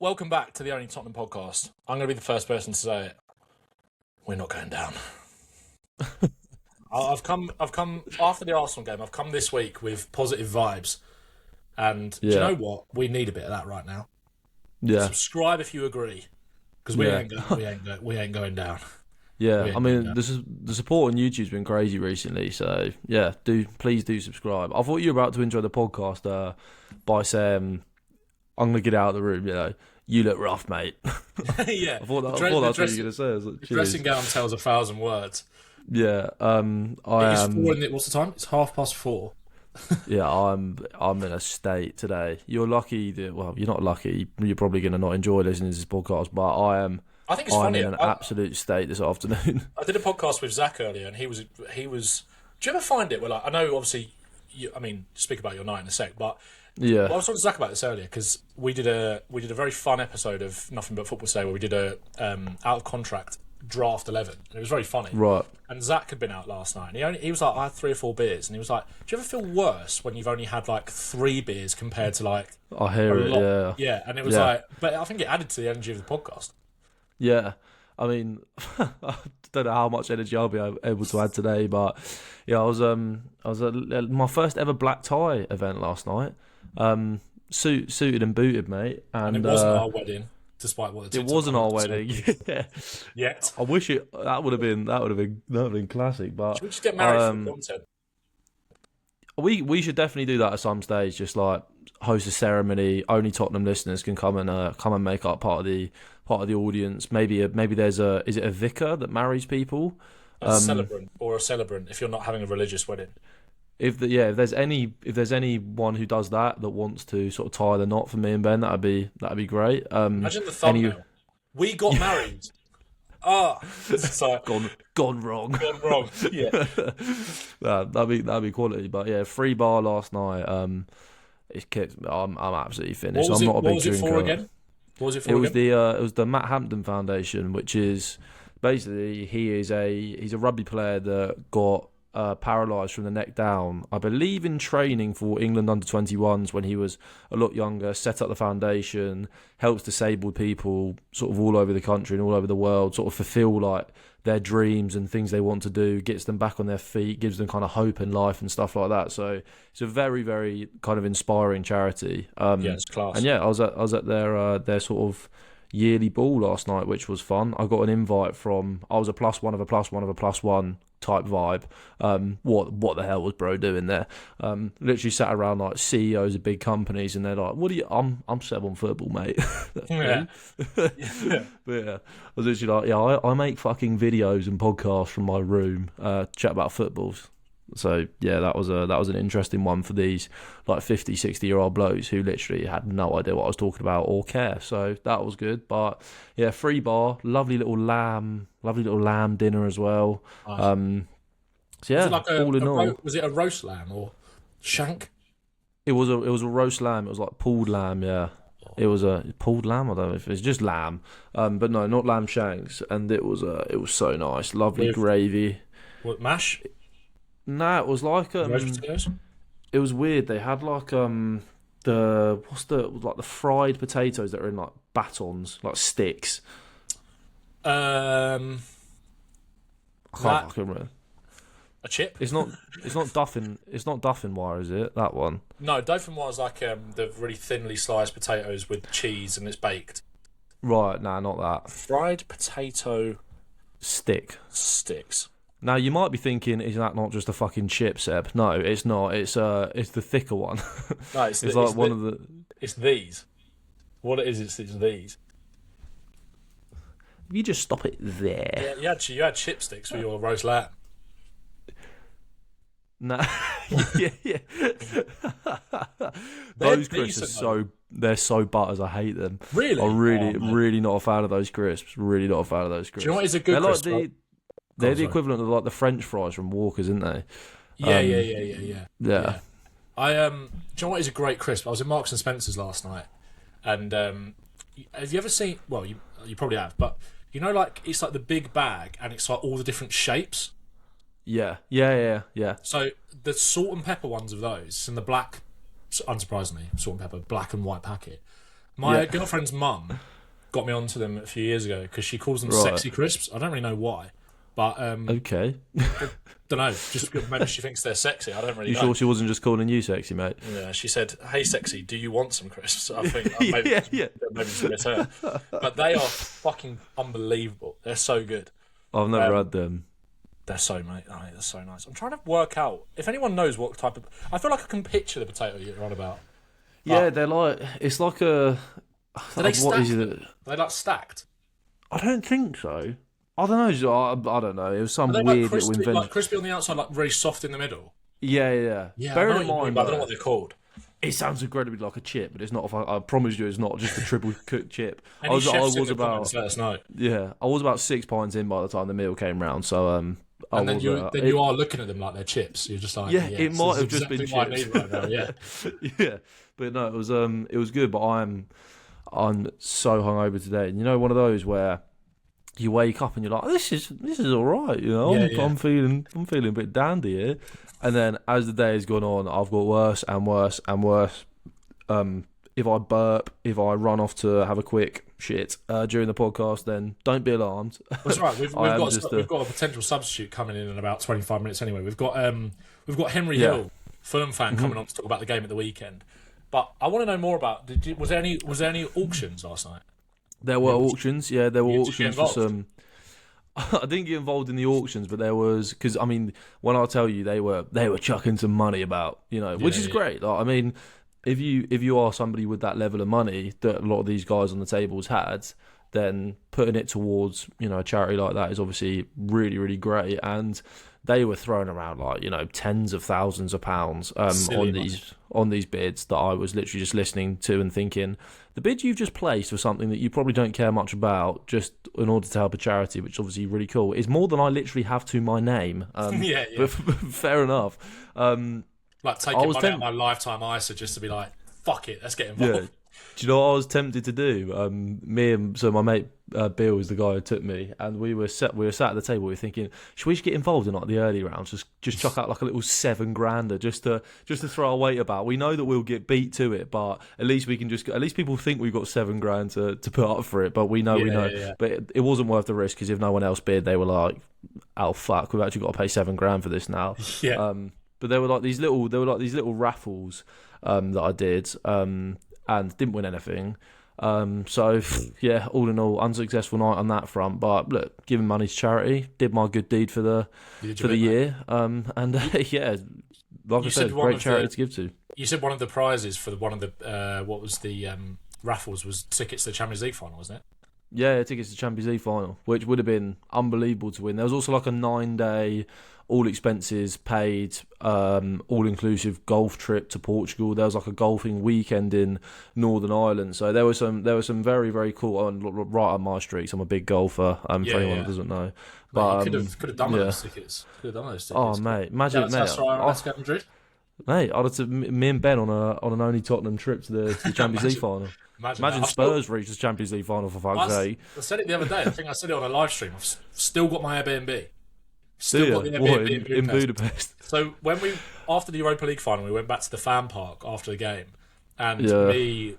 Welcome back to the Only Tottenham podcast. I'm going to be the first person to say it. We're not going down. I've come after the Arsenal game. I've come this week with positive vibes, and do you know what? We need a bit of that right now. Yeah. Subscribe if you agree, because we ain't going down. Yeah, I mean, the support on YouTube's been crazy recently, so yeah, please do subscribe. I thought you were about to enjoy the podcast by saying, "I'm gonna get out of the room." You look rough, mate. Yeah, I thought that's what you were gonna say. I was like, dressing gown tells 1,000 words. Yeah, What's the time? It's 4:30. Yeah, I'm in a state today. You're lucky that you're not lucky. You're probably gonna not enjoy listening to this podcast, but I am. I think it's funny. I'm in an absolute state this afternoon. I did a podcast with Zach earlier, and he was. Do you ever find it? Well, I know obviously. Speak about your night in a sec, but yeah, I was talking to Zach about this earlier because we did a very fun episode of Nothing But Football today, where we did a out of contract draft 11, and it was very funny. Right. And Zach had been out last night, and he was like, I had 3 or 4 beers, and he was like, do you ever feel worse when you've only had like 3 beers compared to like I hear it, lot? Yeah, and it was like, but I think it added to the energy of the podcast. Yeah, I mean, I don't know how much energy I'll be able to add today, but yeah, I was at my first ever black tie event last night. Suited and booted, mate, and it wasn't our wedding, despite what the it wasn't our wedding. Yeah. Yet. I wish that would have been classic, but should we just get married for content? We should definitely do that at some stage. Just like host a ceremony. Only Tottenham listeners can come and make up part of the audience. Maybe is it a vicar that marries people? A celebrant if you're not having a religious wedding. If there's anyone who does that wants to sort of tie the knot for me and Ben, that'd be great. Imagine the thumbnail. We got married. So gone wrong. Gone wrong. Yeah. that'd be quality. But yeah, free bar last night. It's kicked. I'm absolutely finished. I'm not a big drinker. What was it for again? It was the Matt Hampton Foundation, which is basically he's a rugby player that got paralysed from the neck down, I believe, in training for England under-21s when he was a lot younger. Set up the foundation, helps disabled people sort of all over the country and all over the world sort of fulfill like their dreams and things they want to do, gets them back on their feet, gives them kind of hope in life and stuff like that. So it's a very, very kind of inspiring charity. Yeah, it's class. And yeah, I was at their sort of yearly ball last night, which was fun. I got an invite from, I was a +1 of a +1 of a +1 type vibe. What the hell was bro doing there? Literally sat around like CEOs of big companies, and they're like, "What do you?" I'm Seb on football, mate. Yeah. Yeah. But yeah, I was literally like, I make fucking videos and podcasts from my room, chat about footballs. So yeah, that was an interesting one for these like 50, 60-year-old blokes who literally had no idea what I was talking about or care. So that was good. But yeah, free bar, lovely little lamb dinner as well. Nice. So yeah, all in all, was it a roast lamb or shank? It was a roast lamb. It was like pulled lamb. Yeah, it was a pulled lamb. I don't know if it's just lamb, but no, not lamb shanks. And it was so nice, lovely gravy. What, mash? No, it was like it was weird. They had like the fried potatoes that are in like batons, like sticks. I can't remember. A chip? It's not Dauphinoise, is it? That one? No, Dauphinoise is like the really thinly sliced potatoes with cheese and it's baked. Right, no, not that. Fried potato sticks. Now you might be thinking, is that not just a fucking chip, Seb? No, it's not. It's the thicker one. No, it's these. What it is, it's these. You just stop it there. Yeah, you had chipsticks for your roast lamb. No, yeah. Those crisps are they're so butters. I hate them. Really? I'm really not a fan of those crisps. Really not a fan of those crisps. Do you know what is a good crisp? They're the equivalent of like the French fries from Walker's, aren't they? Yeah. Yeah. Do you know what is a great crisp? I was in Marks and Spencer's last night, and have you ever seen? Well, you probably have, but you know, like it's like the big bag, and it's like all the different shapes. Yeah. So the salt and pepper ones of those, and the black, unsurprisingly, salt and pepper, black and white packet, My girlfriend's mum got me onto them a few years ago because she calls them sexy crisps. I don't really know why, but okay. don't know. Just maybe she thinks they're sexy. I don't really know. You sure she wasn't just calling you sexy, mate? Yeah, she said, "Hey, sexy, do you want some crisps?" I think maybe it's her. But they are fucking unbelievable. They're so good. I've never had them. They're so they're so nice. I'm trying to work out if anyone knows what type of. I feel like I can picture the potato you're on about. Yeah, they're like it's like a. Are they what is stacked? it? Are they like stacked? I don't think so. I don't know. I don't know. It was some Are they weird crispy, little invention. like crispy on the outside, like very soft in the middle. Yeah. Bear in mind, but I don't know what they're called. It sounds incredibly like a chip, but it's not. I promise you, it's not just a triple cooked chip. I Any was about. Let us know. Yeah, I was about 6 pints in by the time the meal came round. So and then you are looking at them like they're chips. You're just like, it might have just been chips. What I need right now, yeah. Yeah, but no, it was good. But I'm so hungover today. And you know, one of those where you wake up and you're like, this is all right. You know, I'm feeling a bit dandy here. And then as the day has gone on, I've got worse and worse and worse. If I burp, if I run off to have a quick shit during the podcast, then don't be alarmed. That's right. We've got a potential substitute coming in about 25 minutes anyway. We've got Henry Hill, Fulham fan, coming on to talk about the game at the weekend. But I want to know more about. Was there any auctions last night? There were auctions. Yeah, there were auctions for some. I didn't get involved in the auctions, but there was because I mean, when I tell you they were chucking some money about, you know, which is great. Like, I mean, if you are somebody with that level of money that a lot of these guys on the tables had, then putting it towards, you know, a charity like that is obviously really, really great. And they were throwing around like, you know, tens of thousands of pounds on these bids that I was literally just listening to and thinking, the bid you've just placed for something that you probably don't care much about, just in order to help a charity, which is obviously really cool, is more than I literally have to my name. But fair enough. Like taking money out of my lifetime ISA just to be like, fuck it, let's get involved. Yeah. Do you know what I was tempted to do? My mate Bill was the guy who took me, and we were sat at the table. We were thinking, should we just get involved in like the early rounds? Just chuck out like a little $7,000 just to throw our weight about. We know that we'll get beat to it, but at least we can at least people think we've got $7,000 to put up for it. But we know. Yeah. But it wasn't worth the risk because if no one else bid, they were like, oh fuck, we've actually got to pay $7,000 for this now. Yeah. But there were like these little raffles that I did. And didn't win anything. So, yeah, all in all, unsuccessful night on that front. But look, giving money to charity, did my good deed for the year. And yeah, like I said, great charity to give to. You said one of the prizes for one of the raffles was tickets to the Champions League final, wasn't it? Yeah, tickets to the Champions League final, which would have been unbelievable to win. There was also like a 9-day, all expenses paid, all-inclusive golf trip to Portugal. There was like a golfing weekend in Northern Ireland. So there was some very, very cool, right up my street. I'm a big golfer, for anyone that doesn't know. But you could have done those tickets. Oh, mate, imagine, mate. Madrid. Mate, I'd have to me and Ben on an Only Tottenham trip to the Champions League final. Imagine Spurs reach the Champions League final, for fuck's sake. I said it the other day. I think I said it on a live stream. I've still got my Airbnb. Still got the Airbnb in Budapest. So when after the Europa League final, we went back to the fan park after the game, and me,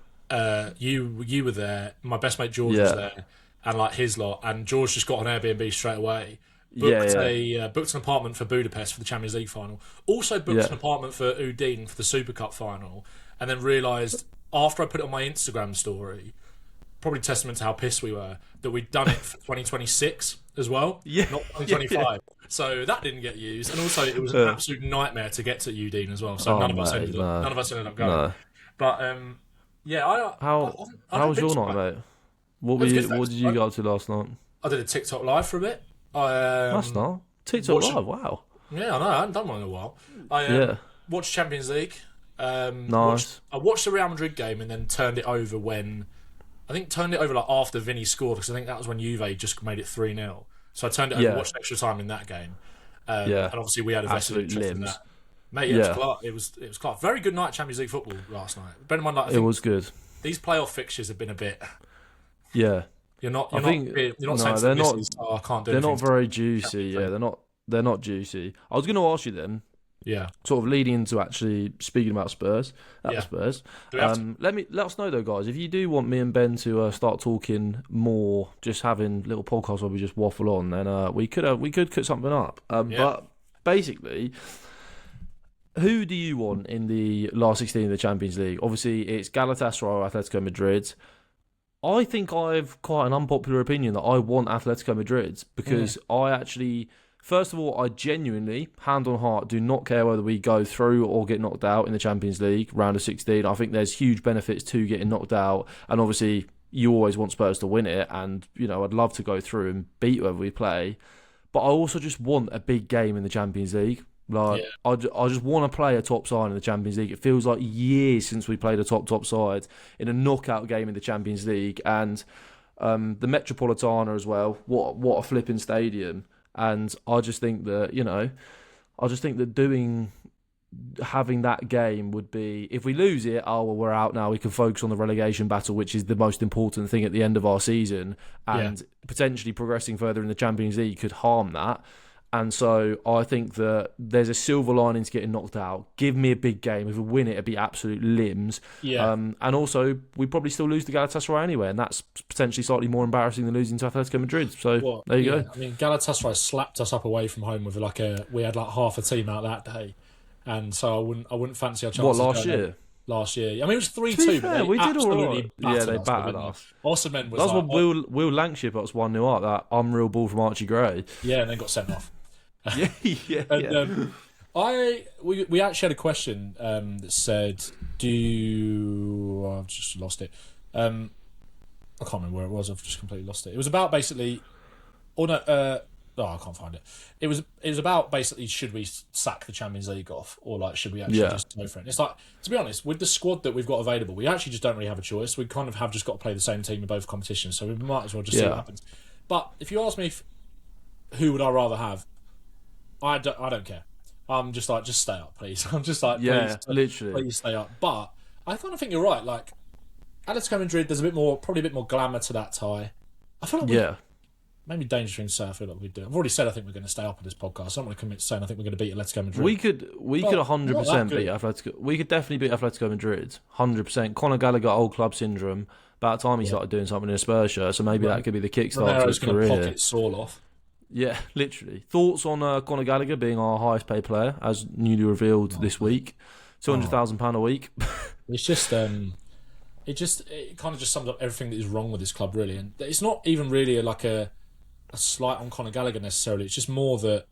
you were there. My best mate George was there, and like his lot. And George just got on Airbnb straight away. Booked an apartment for Budapest for the Champions League final. Also booked an apartment for Udine for the Super Cup final, and then realised after I put it on my Instagram story, probably testament to how pissed we were, that we'd done it for 2026 as well, not 2025. Yeah. So that didn't get used, and also it was an absolute nightmare to get to Udine as well. So none of us ended up going. No. But how was your night, mate? What did you go up to last night? I did a TikTok live for a bit. That's not TikTok live. Wow. Yeah, I know. I hadn't done one in a while. I watched Champions League. Nice. I watched the Real Madrid game and then turned it over like after Vinny scored, because I think that was when Juve just made it 3-0. So I turned it over and watched extra time in that game. And obviously we had a vested interest in that. Mate, it was class. Very good night Champions League football last night. Bear in mind, it was good. These playoff fixtures have been a bit. Yeah. You're not saying they're not. I can't do. They're not very juicy. Yeah, they're not juicy. I was going to ask you then. Yeah. Sort of leading into actually speaking about Spurs. Spurs. Let us know though, guys, if you do want me and Ben to start talking more, just having little podcasts where we just waffle on, then we could cut something up. But basically, who do you want in the last 16 of the Champions League? Obviously, it's Galatasaray or Atletico Madrid. I think I have quite an unpopular opinion that I want Atletico Madrid because I actually. First of all, I genuinely, hand on heart, do not care whether we go through or get knocked out in the Champions League round of 16. I think there's huge benefits to getting knocked out, and obviously you always want Spurs to win it, and I'd love to go through and beat whoever we play. But I also just want a big game in the Champions League. I just want to play a top side in the Champions League. It feels like years since we played a top side in a knockout game in the Champions League, and the Metropolitano as well. What a flipping stadium! And I just think that, having that game would be, if we lose it, we're out now. We can focus on the relegation battle, which is the most important thing at the end of our season. And potentially progressing further in the Champions League could harm that. And so I think that there's a silver lining to getting knocked out. Give me a big game. If we win it, it'd be absolute limbs. Yeah. And also, we'd probably still lose to Galatasaray anyway, and that's potentially slightly more embarrassing than losing to Atletico Madrid. So there you go. I mean, Galatasaray slapped us up away from home with we had like half a team out that day, and so I wouldn't fancy our chances. What, last year? Last year, I mean, it was 3-2, but we did all right. They battered us. Osimhen was. That's when Will Lancashire put us 1-0 up. That unreal ball from Archie Gray. Yeah, and then got sent off. And, we actually had a question that said, I've just lost it. I can't remember where it was. I've just completely lost it. It was about basically, I can't find it. It was about basically, should we sack the Champions League off, or like should we actually just go for it? It's like, to be honest, with the squad that we've got available, we actually just don't really have a choice. We kind of have just got to play the same team in both competitions, so we might as well just see what happens. But if you ask me, who would I rather have? I don't care. I'm just like, just stay up, please. I'm just like, literally, please stay up. But I kind of think you're right. Like, Atletico Madrid, there's probably a bit more glamour to that tie. I feel like maybe dangerous thing to say. I feel like we do. I've already said I think we're going to stay up at this podcast. I don't want to commit to saying I think we're going to beat Atletico Madrid. We could 100% beat Atletico. We could definitely beat Atletico Madrid, 100%. Conor Gallagher, old club syndrome. About time he started doing something in a Spurs shirt, so maybe that could be the kickstart to his career. Pocket Saul off. Yeah, literally. Thoughts on Conor Gallagher being our highest paid player, as newly revealed this week? £200,000 a week. It's just, it kind of just sums up everything that is wrong with this club, really. And it's not even really like a slight on Conor Gallagher necessarily. It's just more that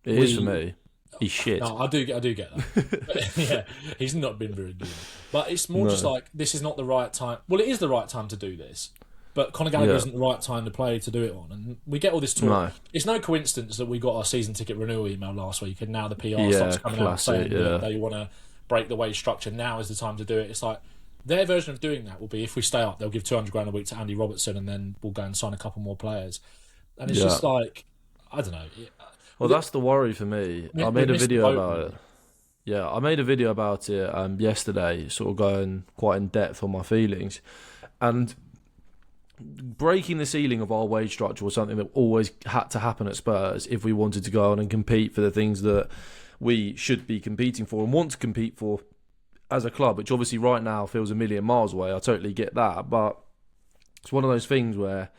it is for me. He's shit. No, I do get that. But, yeah, he's not been very good. But it's more just like, this is not the right time. Well, it is the right time to do this. But Conor Gallagher isn't the right time to play to do it on. And we get all this talk. No. It's no coincidence that we got our season ticket renewal email last week, and now the PR starts coming out saying that they want to break the wage structure. Now is the time to do it. It's like, their version of doing that will be, if we stay up, they'll give $200,000 a week to Andy Robertson, and then we'll go and sign a couple more players. And it's just like, I don't know. Well, that's the worry for me. I made a video about it. Yeah, I made a video about it yesterday, sort of going quite in depth on my feelings. And breaking the ceiling of our wage structure was something that always had to happen at Spurs if we wanted to go on and compete for the things that we should be competing for and want to compete for as a club, which obviously right now feels a million miles away. I totally get that, but it's one of those things where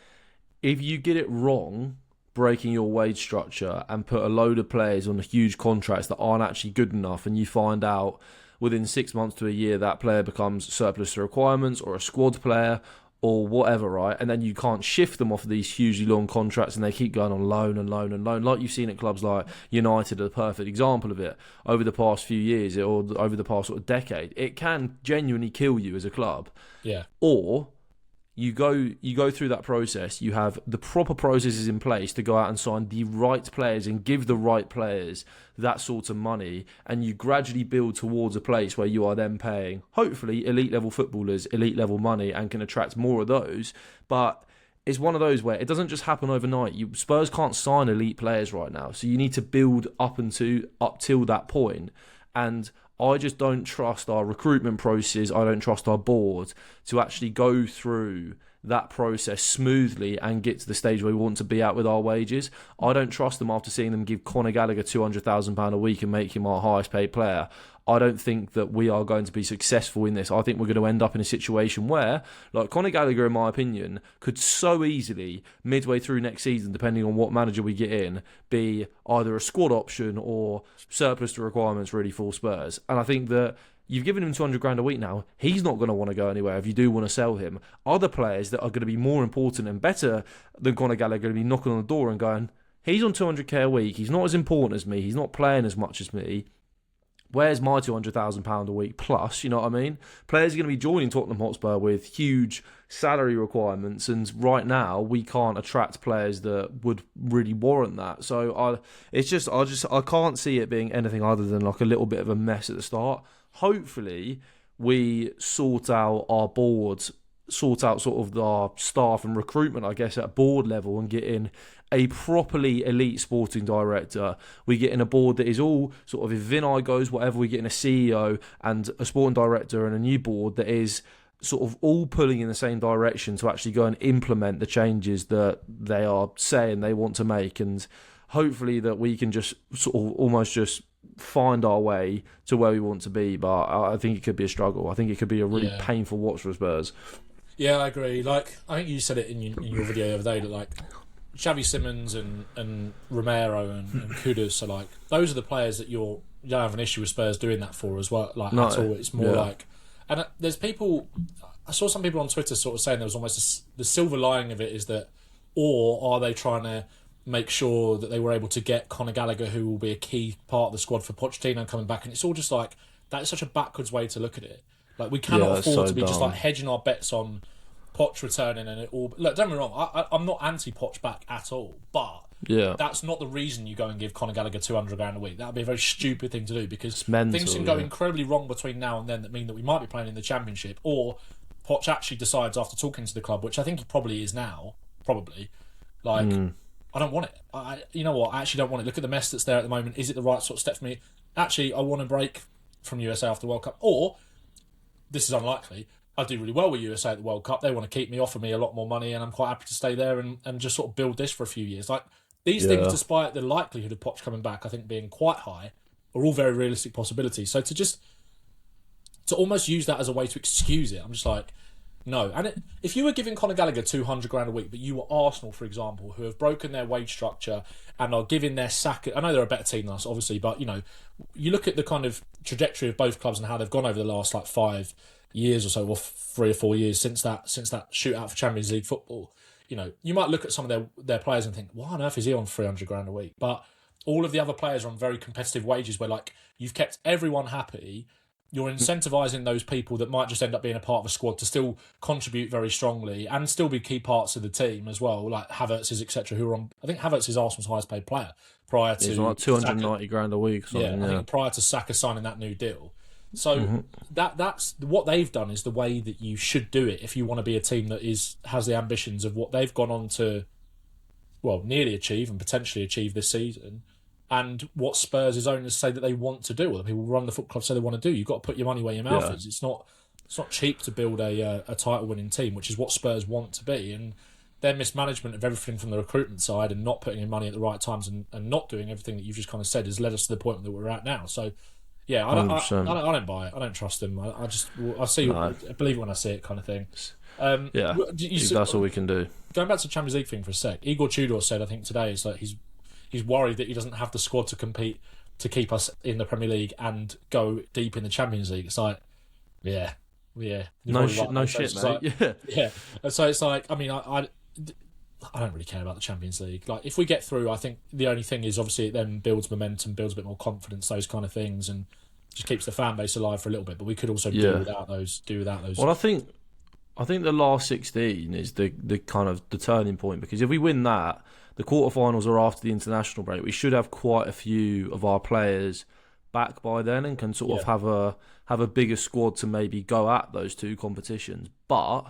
if you get it wrong, breaking your wage structure and put a load of players on huge contracts that aren't actually good enough, and you find out within 6 months to a year that player becomes surplus to requirements or a squad player or whatever, right? And then you can't shift them off of these hugely long contracts, and they keep going on loan and loan and loan, like you've seen at clubs like United, are the perfect example of it over the past few years or over the past sort of decade. It can genuinely kill you as a club. Yeah. Or you go through that process, you have the proper processes in place to go out and sign the right players and give the right players that sort of money, and you gradually build towards a place where you are then paying, hopefully, elite level footballers, elite level money, and can attract more of those. But it's one of those where it doesn't just happen overnight. Spurs can't sign elite players right now, so you need to build up till that point. And I just don't trust our recruitment process. I don't trust our board to actually go through that process smoothly and get to the stage where we want to be at with our wages. I don't trust them after seeing them give Conor Gallagher £200,000 a week and make him our highest paid player. I don't think that we are going to be successful in this. I think we're going to end up in a situation where, like, Conor Gallagher, in my opinion, could so easily, midway through next season, depending on what manager we get in, be either a squad option or surplus to requirements really for Spurs. And I think that you've given him £200,000 a week now. He's not going to want to go anywhere if you do want to sell him. Other players that are going to be more important and better than Conor Gallagher are going to be knocking on the door and going, he's on £200,000 a week. He's not as important as me. He's not playing as much as me. Where's my £200,000 a week plus? You know what I mean? Players are going to be joining Tottenham Hotspur with huge salary requirements, and right now we can't attract players that would really warrant that. So I can't see it being anything other than like a little bit of a mess at the start. Hopefully, we sort out our boards, sort out sort of our staff and recruitment, I guess, at board level, and get in a properly elite sporting director. We get in a board that is all sort of, if Vinay goes, whatever, we get in a CEO and a sporting director and a new board that is sort of all pulling in the same direction to actually go and implement the changes that they are saying they want to make. And hopefully that we can just sort of almost just find our way to where we want to be. But I think it could be a struggle. I think it could be a really painful watch for Spurs. Yeah, I agree. Like, I think you said it in your video the other day that, like, Xavi Simons and Romero and Kudus are like, those are the players that you don't have an issue with Spurs doing that for as well. Like, at all. It's more like, and there's people. I saw some people on Twitter sort of saying there was almost the silver lining of it is that, or are they trying to make sure that they were able to get Conor Gallagher, who will be a key part of the squad for Pochettino coming back? And it's all just like, that is such a backwards way to look at it. Like, we cannot afford to be just like hedging our bets on Poch returning and it all. Look, don't get me wrong, I'm not anti-Poch back at all, but that's not the reason you go and give Conor Gallagher £200,000 a week. That would be a very stupid thing to do, because things can go incredibly wrong between now and then that mean that we might be playing in the Championship, or Poch actually decides after talking to the club, which I think he probably is now, like, I don't want it. You know what? I actually don't want it. Look at the mess that's there at the moment. Is it the right sort of step for me? Actually, I want to break from USA after the World Cup, or this is unlikely, I do really well with USA at the World Cup. They want to keep me, offer me a lot more money, and I'm quite happy to stay there and just sort of build this for a few years. Like, these things, despite the likelihood of Poch coming back, I think being quite high, are all very realistic possibilities. So to almost use that as a way to excuse it, I'm just like, no. And if you were giving Conor Gallagher £200,000 a week, but you were Arsenal, for example, who have broken their wage structure and are giving their sack, I know they're a better team than us, obviously, but you know, you look at the kind of trajectory of both clubs and how they've gone over the last like 5 years or so, or 3 or 4 years since that shootout for Champions League football. You know, you might look at some of their players and think, why on earth is he on £300,000 a week? But all of the other players are on very competitive wages where, like, you've kept everyone happy. You're incentivising those people that might just end up being a part of a squad to still contribute very strongly and still be key parts of the team as well, like Havertz, etc., who are on. I think Havertz is Arsenal's highest paid player prior to. He's like £290,000 a week. I think prior to Saka signing that new deal. So that's what they've done is the way that you should do it if you want to be a team that has the ambitions of what they've gone on to, well, nearly achieve and potentially achieve this season, and what Spurs' owners say that they want to do, or the people who run the football club say they want to do. You've got to put your money where your mouth is. It's not cheap to build a title-winning team, which is what Spurs want to be. And their mismanagement of everything from the recruitment side and not putting in money at the right times and not doing everything that you've just kind of said has led us to the point that we're at now. So, yeah, I don't buy it. I don't trust them. I believe it when I see it, kind of thing. That's all we can do. Going back to the Champions League thing for a sec, Igor Tudor said, I think today, is that he's worried that he doesn't have the squad to compete to keep us in the Premier League and go deep in the Champions League. It's like, no shit, mate. Yeah. So it's like, I mean, I don't really care about the Champions League. Like, if we get through, I think the only thing is obviously it then builds momentum, builds a bit more confidence, those kind of things, and just keeps the fan base alive for a little bit. But we could also do without those. Well, I think the last 16 is the kind of the turning point, because if we win that, the quarterfinals are after the international break. We should have quite a few of our players back by then and can sort of have a bigger squad to maybe go at those two competitions. But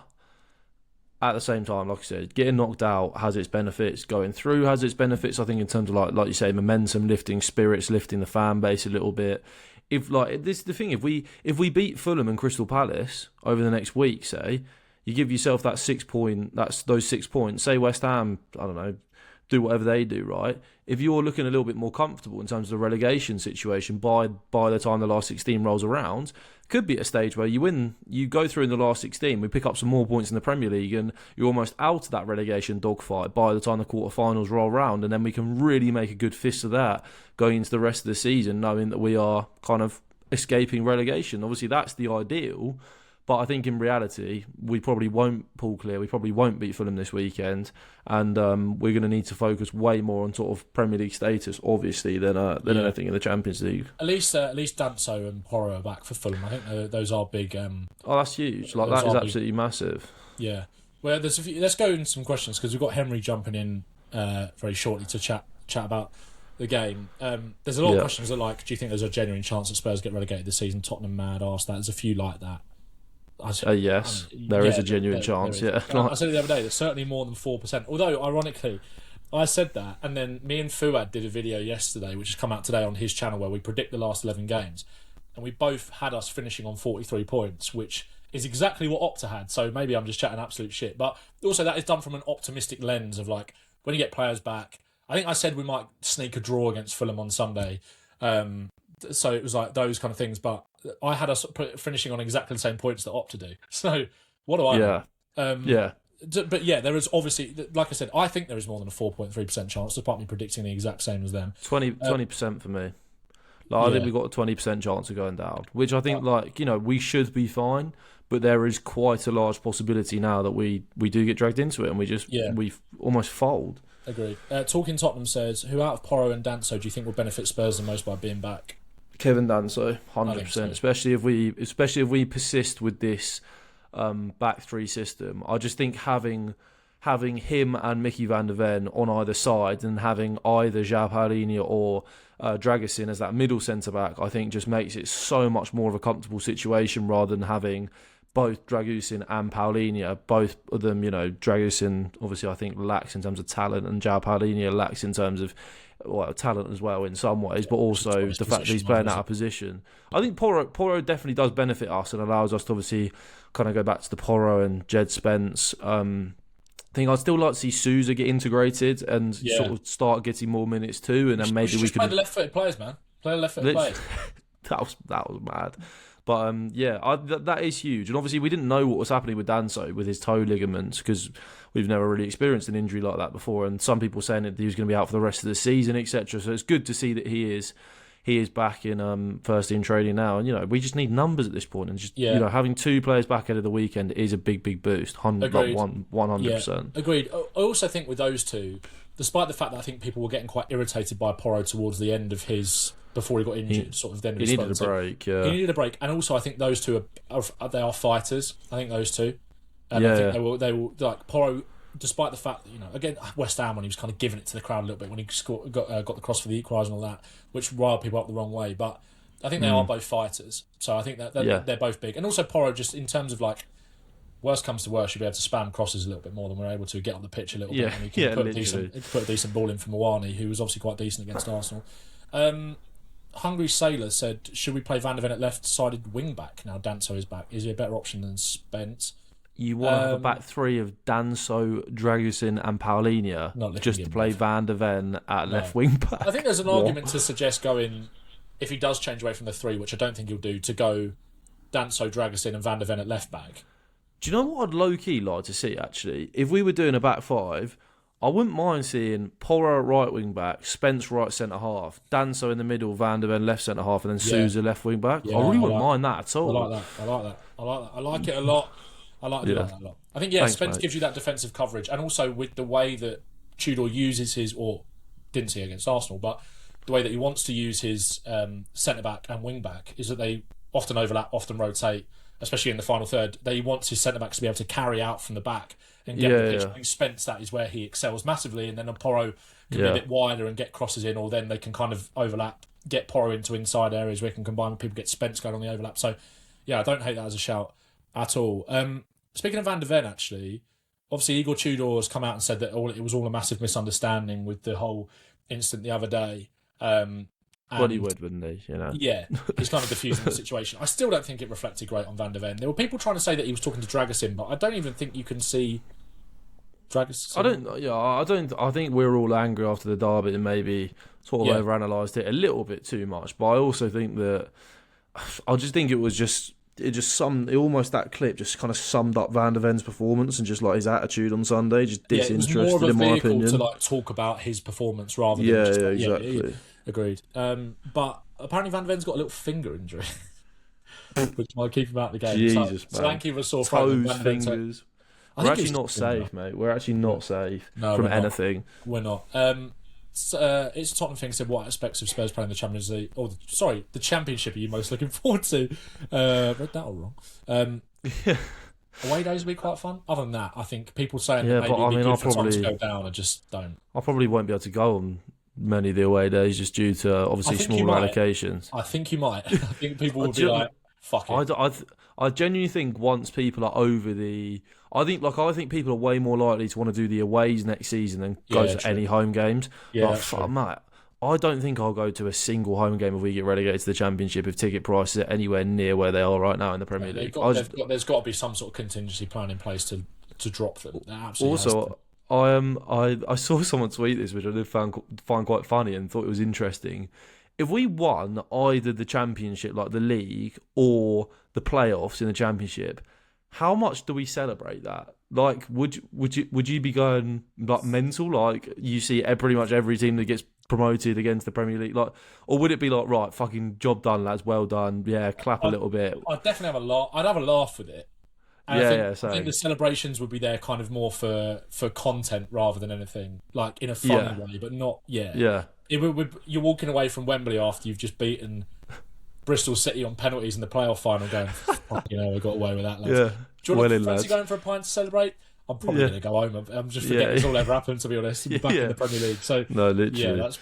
at the same time, like I said, getting knocked out has its benefits. Going through has its benefits. I think in terms of like you say, momentum, lifting spirits, lifting the fan base a little bit. If like this, the thing, if we beat Fulham and Crystal Palace over the next week, say, you give yourself that 6 point, that's those 6 points. Say West Ham, I don't know, do whatever they do, right? If you're looking a little bit more comfortable in terms of the relegation situation by the time the last 16 rolls around, could be at a stage where you win, you go through in the last 16, we pick up some more points in the Premier League, and you're almost out of that relegation dogfight by the time the quarterfinals roll around, and then we can really make a good fist of that going into the rest of the season, knowing that we are kind of escaping relegation. Obviously, that's the ideal. But I think in reality, we probably won't pull clear. We probably won't beat Fulham this weekend, and we're going to need to focus way more on sort of Premier League status, obviously, than anything in the Champions League. At least Danso and Porro are back for Fulham. I think those are big. That's huge. Like that is absolutely massive. Yeah. Well, there's a few. Let's go into some questions because we've got Henry jumping in very shortly to chat about the game. There's a lot of questions that do you think there's a genuine chance that Spurs get relegated this season? Tottenham mad asked that. There's a few like that. Yes, there is a genuine chance. Yeah, I said it the other day. There's certainly more than 4%. Although, ironically, I said that, and then me and Fuad did a video yesterday, which has come out today on his channel, where we predict the last 11 games, and we both had us finishing on 43 points, which is exactly what Opta had. So maybe I'm just chatting absolute shit, but also that is done from an optimistic lens of when you get players back. I think I said we might sneak a draw against Fulham on Sunday. So it was those kind of things, but I had us finishing on exactly the same points that Opta do. So what do I know? But yeah, there is obviously, like I said, I think there is more than a 4.3% chance, despite me predicting the exact same as them. 20% for me. I think we've got a 20% chance of going down, which I think we should be fine, but there is quite a large possibility now that we do get dragged into it and we almost fold. Agreed. Talking Tottenham says, who out of Porro and Danso do you think will benefit Spurs the most by being back? Kevin Danso, 100%. So. Especially if we persist with this back three system. I just think having him and Micky Van De Ven on either side and having either João Paulinho or Dragusin as that middle centre back, I think just makes it so much more of a comfortable situation rather than having both Dragusin and Paulinho, both of them, Dragusin obviously I think lacks in terms of talent and João Paulinho lacks in terms of talent as well in some ways, but also the fact that he's playing out of position. I think Porro definitely does benefit us and allows us to obviously kind of go back to the Porro and Jed Spence. I think I'd still like to see Sousa get integrated and sort of start getting more minutes too, and then maybe we could play the left-footed players, man. Play the left-footed players. that was mad. But that is huge. And obviously we didn't know what was happening with Danso with his toe ligaments because we've never really experienced an injury like that before. And some people saying that he was going to be out for the rest of the season, etc. So it's good to see that he is back in first team training now. And we just need numbers at this point. And just having two players back ahead of the weekend is a big boost. 100%. Agreed. I also think with those two, despite the fact that I think people were getting quite irritated by Porro towards the end of his. Before he got injured, he needed a break. Yeah, he needed a break, and also I think those two they are fighters. I think those two, and I think they will Porro, despite the fact that again West Ham when he was kind of giving it to the crowd a little bit when he got the cross for the equaliser and all that, which riled people up the wrong way. But I think they are both fighters, so I think that they're both big, and also Porro just in terms of worst comes to worst, you'll be able to spam crosses a little bit more than we're able to get on the pitch a little bit, and he can put a decent ball in from Mawani, who was obviously quite decent against Arsenal. Hungry Sailor said, should we play Van De Ven at left-sided wing-back now Danso is back? Is he a better option than Spence? You want to have a back three of Danso, Dragusin and Paulinho just to play Van De Ven at left wing-back? I think there's an argument to suggest going, if he does change away from the three, which I don't think he'll do, to go Danso, Dragusin and Van De Ven at left-back. Do you know what I'd low-key like to see, actually? If we were doing a back five... I wouldn't mind seeing Porro right wing back, Spence right centre half, Danso in the middle, Van De Ven left centre half, and then Sousa left wing back. I really wouldn't mind that at all. I like that. I like it a lot. I like that a lot. I think Spence gives you that defensive coverage, and also with the way that Tudor uses his, or didn't see against Arsenal, but the way that he wants to use his centre back and wing back is that they often overlap, often rotate, especially in the final third. They want his centre backs to be able to carry out from the back and get the pitch. I think Spence, that is where he excels massively, and then Porro can be a bit wider and get crosses in, or then they can kind of overlap, get Porro into inside areas where he can combine with people, get Spence going on the overlap. So I don't hate that as a shout at all. Speaking of Van De Ven, actually, obviously Igor Tudor has come out and said that it was all a massive misunderstanding with the whole incident the other day. Well, he And would, wouldn't he? You know. yeah, he's kind of diffusing the situation. I still don't think it reflected great on Van de Ven. There were people trying to say that he was talking to Dragusin, but I don't even think you can see Dragusin. I don't. Yeah, I don't. I think we're all angry after the derby and maybe sort of overanalyzed it a little bit too much. But I also think that I just think it was just. Almost that clip just kind of summed up Van de Ven's performance and just like his attitude on Sunday, just disinterested it was more of a in my vehicle opinion. to like talk about his performance rather than Yeah, just exactly. agreed. But apparently Van de Ven's got a little finger injury, which might keep him out of the game. Jesus, so man. Slanky was sore Toes, fingers. We're actually not safe, enough. mate. We're actually not safe from we're anything. Not. We're not. It's a Tottenham thing. Said what aspects of Spurs playing the Champions League, the Championship are you most looking forward to? Read that all wrong. Away days will be quite fun. Other than that, I think people saying that maybe it'd be good for Tottenham to go down, I just don't. I probably won't be able to go on many of the away days just due to obviously small allocations. I think you might. I think people will be like, fuck it. I genuinely think once people are over the... I think people are way more likely to want to do the aways next season than go to any home games. Yeah, mate, I don't think I'll go to a single home game if we get relegated to the Championship if ticket prices are anywhere near where they are right now in the Premier League. There's got to be some sort of contingency plan in place to drop them. Also, I saw someone tweet this, which I did find quite funny and thought it was interesting. If we won either the Championship, like the league, or the playoffs in the Championship, how much do we celebrate that? Like, would you be going like mental? Like you see pretty much every team that gets promoted against the Premier League, like, or would it be like, right, fucking job done, lads, well done, yeah, clap a little bit? I'd definitely have a laugh. I'd have a laugh with it. And I think the celebrations would be there kind of more for content rather than anything, like in a fun way, but not you're walking away from Wembley after you've just beaten Bristol City on penalties in the playoff final, going, we got away with that, lads. Yeah, do you want to fancy going for a pint to celebrate? I'm probably going to go home. I'm just forgetting it's all ever happened, to be honest. Back in the Premier League. So no, literally.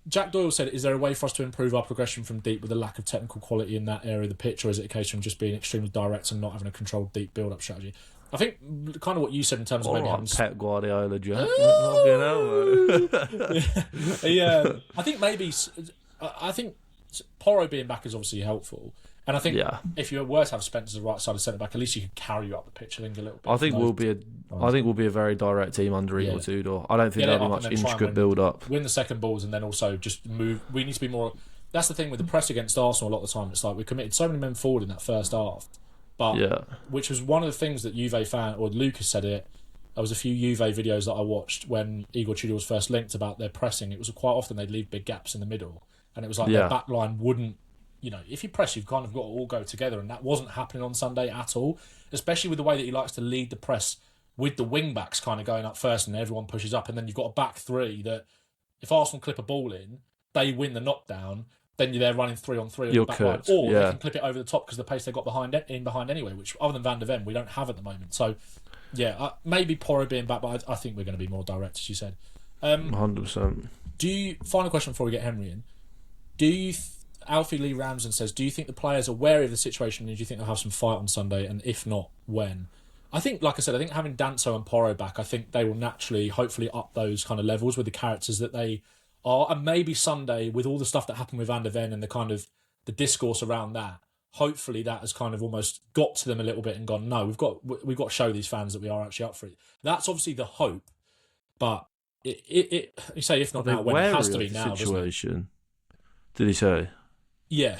Jack Doyle said, "Is there a way for us to improve our progression from deep with a lack of technical quality in that area of the pitch, or is it a case of just being extremely direct and not having a controlled deep build-up strategy?" I think kind of what you said in terms of maybe having Pep Guardiola, Jack. I think Porro being back is obviously helpful. And I think if you were to have Spence as the right side of centre back, at least you could carry you up the pitch, I think, a little bit. I think we'll be a very direct team under Igor Tudor. I don't think there'll be much intricate build up. Win the second balls and then also just move. We need to be more. That's the thing with the press against Arsenal. A lot of the time, it's like we committed so many men forward in that first half, which was one of the things that Juve fan or Lucas said it. There was a few Juve videos that I watched when Igor Tudor was first linked about their pressing. It was quite often they'd leave big gaps in the middle, and it was like their back line wouldn't. If you press, you've kind of got to all go together, and that wasn't happening on Sunday at all, especially with the way that he likes to lead the press with the wing-backs kind of going up first and everyone pushes up, and then you've got a back three that if Arsenal clip a ball in, they win the knockdown, then you're there running 3-on-3 on the back line. Or they can clip it over the top because the pace they got behind anyway, which other than Van de Ven, we don't have at the moment. So, maybe Porro being back, but I think we're going to be more direct, as you said. 100%. Final question before we get Henry in. Alfie Lee Ramsden says, do you think the players are wary of the situation and do you think they'll have some fight on Sunday? And if not, when? I think, like I said, having Danso and Porro back, I think they will naturally, hopefully, up those kind of levels with the characters that they are. And maybe Sunday, with all the stuff that happened with Van de Ven and the kind of the discourse around that, hopefully that has kind of almost got to them a little bit and gone, no, we've got to show these fans that we are actually up for it. That's obviously the hope, but you say if not now, when it has to be now, situation, doesn't it? Did he say? Yeah.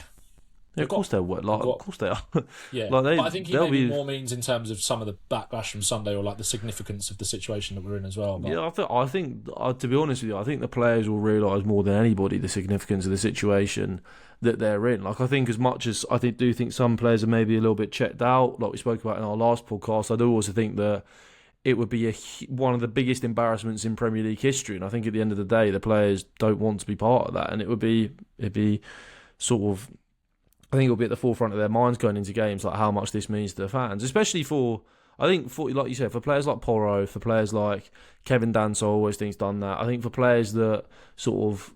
Of course they would. Of course they are. Yeah. But I think he maybe more means in terms of some of the backlash from Sunday or like the significance of the situation that we're in as well. But... Yeah, I think to be honest with you, I think the players will realise more than anybody the significance of the situation that they're in. Like, I think as much as I do think some players are maybe a little bit checked out, like we spoke about in our last podcast, I do also think that it would be one of the biggest embarrassments in Premier League history. And I think at the end of the day, the players don't want to be part of that. And it'd be sort of, I think it'll be at the forefront of their minds going into games, like how much this means to the fans, especially like you said, for players like Porro, for players like Kevin Danso, always thinks done that. I think for players that sort of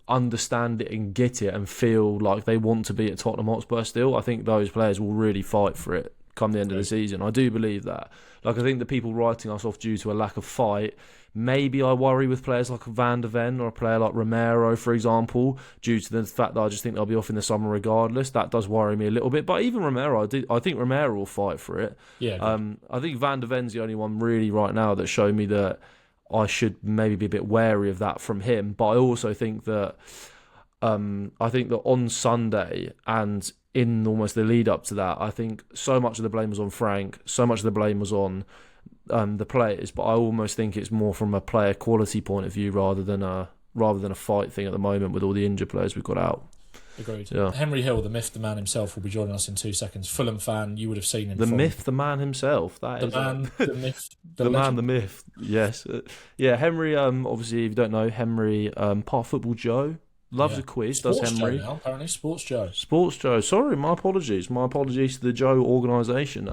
understand it and get it and feel like they want to be at Tottenham Hotspur still, I think those players will really fight for it come the end of the season. I do believe that. Like, I think the people writing us off due to a lack of fight, maybe I worry with players like Van De Ven or a player like Romero, for example, due to the fact that I just think they'll be off in the summer regardless. That does worry me a little bit. But even Romero, I think Romero will fight for it. Yeah. I think Van De Ven's the only one really right now that showed me that I should maybe be a bit wary of that from him. But I also think that on Sunday and in almost the lead up to that, I think so much of the blame was on Frank, so much of the blame was on the players, but I almost think it's more from a player quality point of view rather than a fight thing at the moment with all the injured players we've got out. Agreed. Yeah. Henry Hill, the myth, the man himself, will be joining us in 2 seconds. Fulham fan, you would have seen him. The myth, the man himself. That the is man, the myth, the man, the myth. Yes, Henry. Obviously, if you don't know, Henry, part Football Joe. Loves a quiz, Sports does Henry? Joe now, apparently. Sports Joe. Sports Joe. Sorry, my apologies. My apologies to the Joe organisation.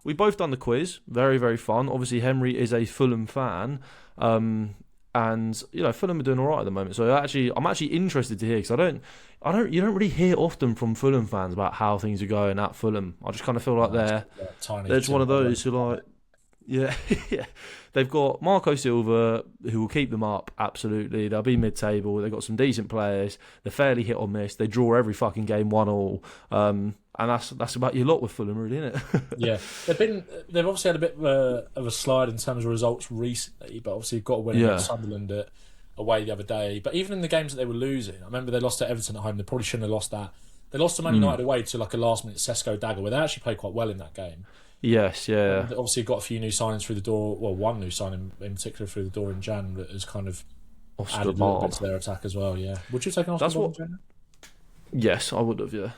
We've both done the quiz. Very, very fun. Obviously, Henry is a Fulham fan. And Fulham are doing all right at the moment. So I'm actually interested to hear, because you don't really hear often from Fulham fans about how things are going at Fulham. I just kind of feel like they're just one of those who like. Yeah, they've got Marco Silva, who will keep them up, absolutely. They'll be mid-table. They've got some decent players. They're fairly hit or miss. They draw every fucking game 1-1. And that's about your lot with Fulham, really, isn't it? Yeah. They've obviously had a bit of a slide in terms of results recently, but obviously you've got to win against Sunderland away the other day. But even in the games that they were losing, I remember they lost to Everton at home. They probably shouldn't have lost that. They lost to Man United away to like a last-minute Sesko dagger, where they actually played quite well in that game. Yes, yeah. And obviously got a few new signings through the door. Well, one new signing in particular through the door in Jan that has kind of added a little bit to their attack as well. Yeah, would you take an Oscar in Jan? Yes, I would have. Yeah,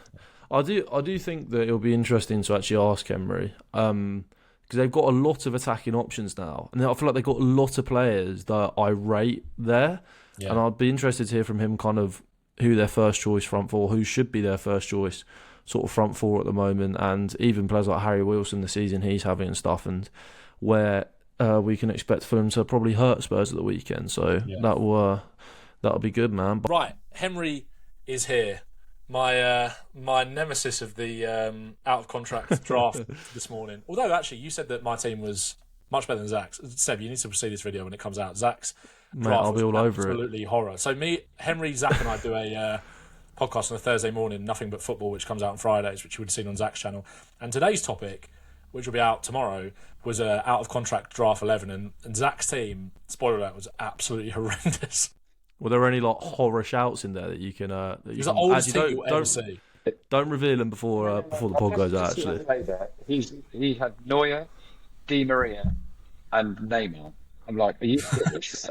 I do think that it'll be interesting to actually ask Emery, because they've got a lot of attacking options now, and I feel like they've got a lot of players that I rate there, and I'd be interested to hear from him kind of who their first choice front four, who should be their first choice sort of front four at the moment, and even players like Harry Wilson, the season he's having and stuff, and where we can expect Fulham to probably hurt Spurs at the weekend. So that'll be good, man. Right, Henry is here. My nemesis of the out of contract draft this morning. Although actually, you said that my team was much better than Zach's. Seb, you need to see this video when it comes out. Zach's draft I'll be all over it. Absolutely horror. So Henry, Zach, and I do a podcast on a Thursday morning, Nothing But Football, which comes out on Fridays, which you would have seen on Zach's channel. And today's topic, which will be out tomorrow, was out of contract draft 11, and Zach's team, spoiler alert, was absolutely horrendous. Well, there are any like horror shouts in there that you can. He's the oldest thing you'll ever see. Don't reveal them before the pod goes out. Actually, he had Neuer, Di Maria, and Neymar. I'm like, are you serious?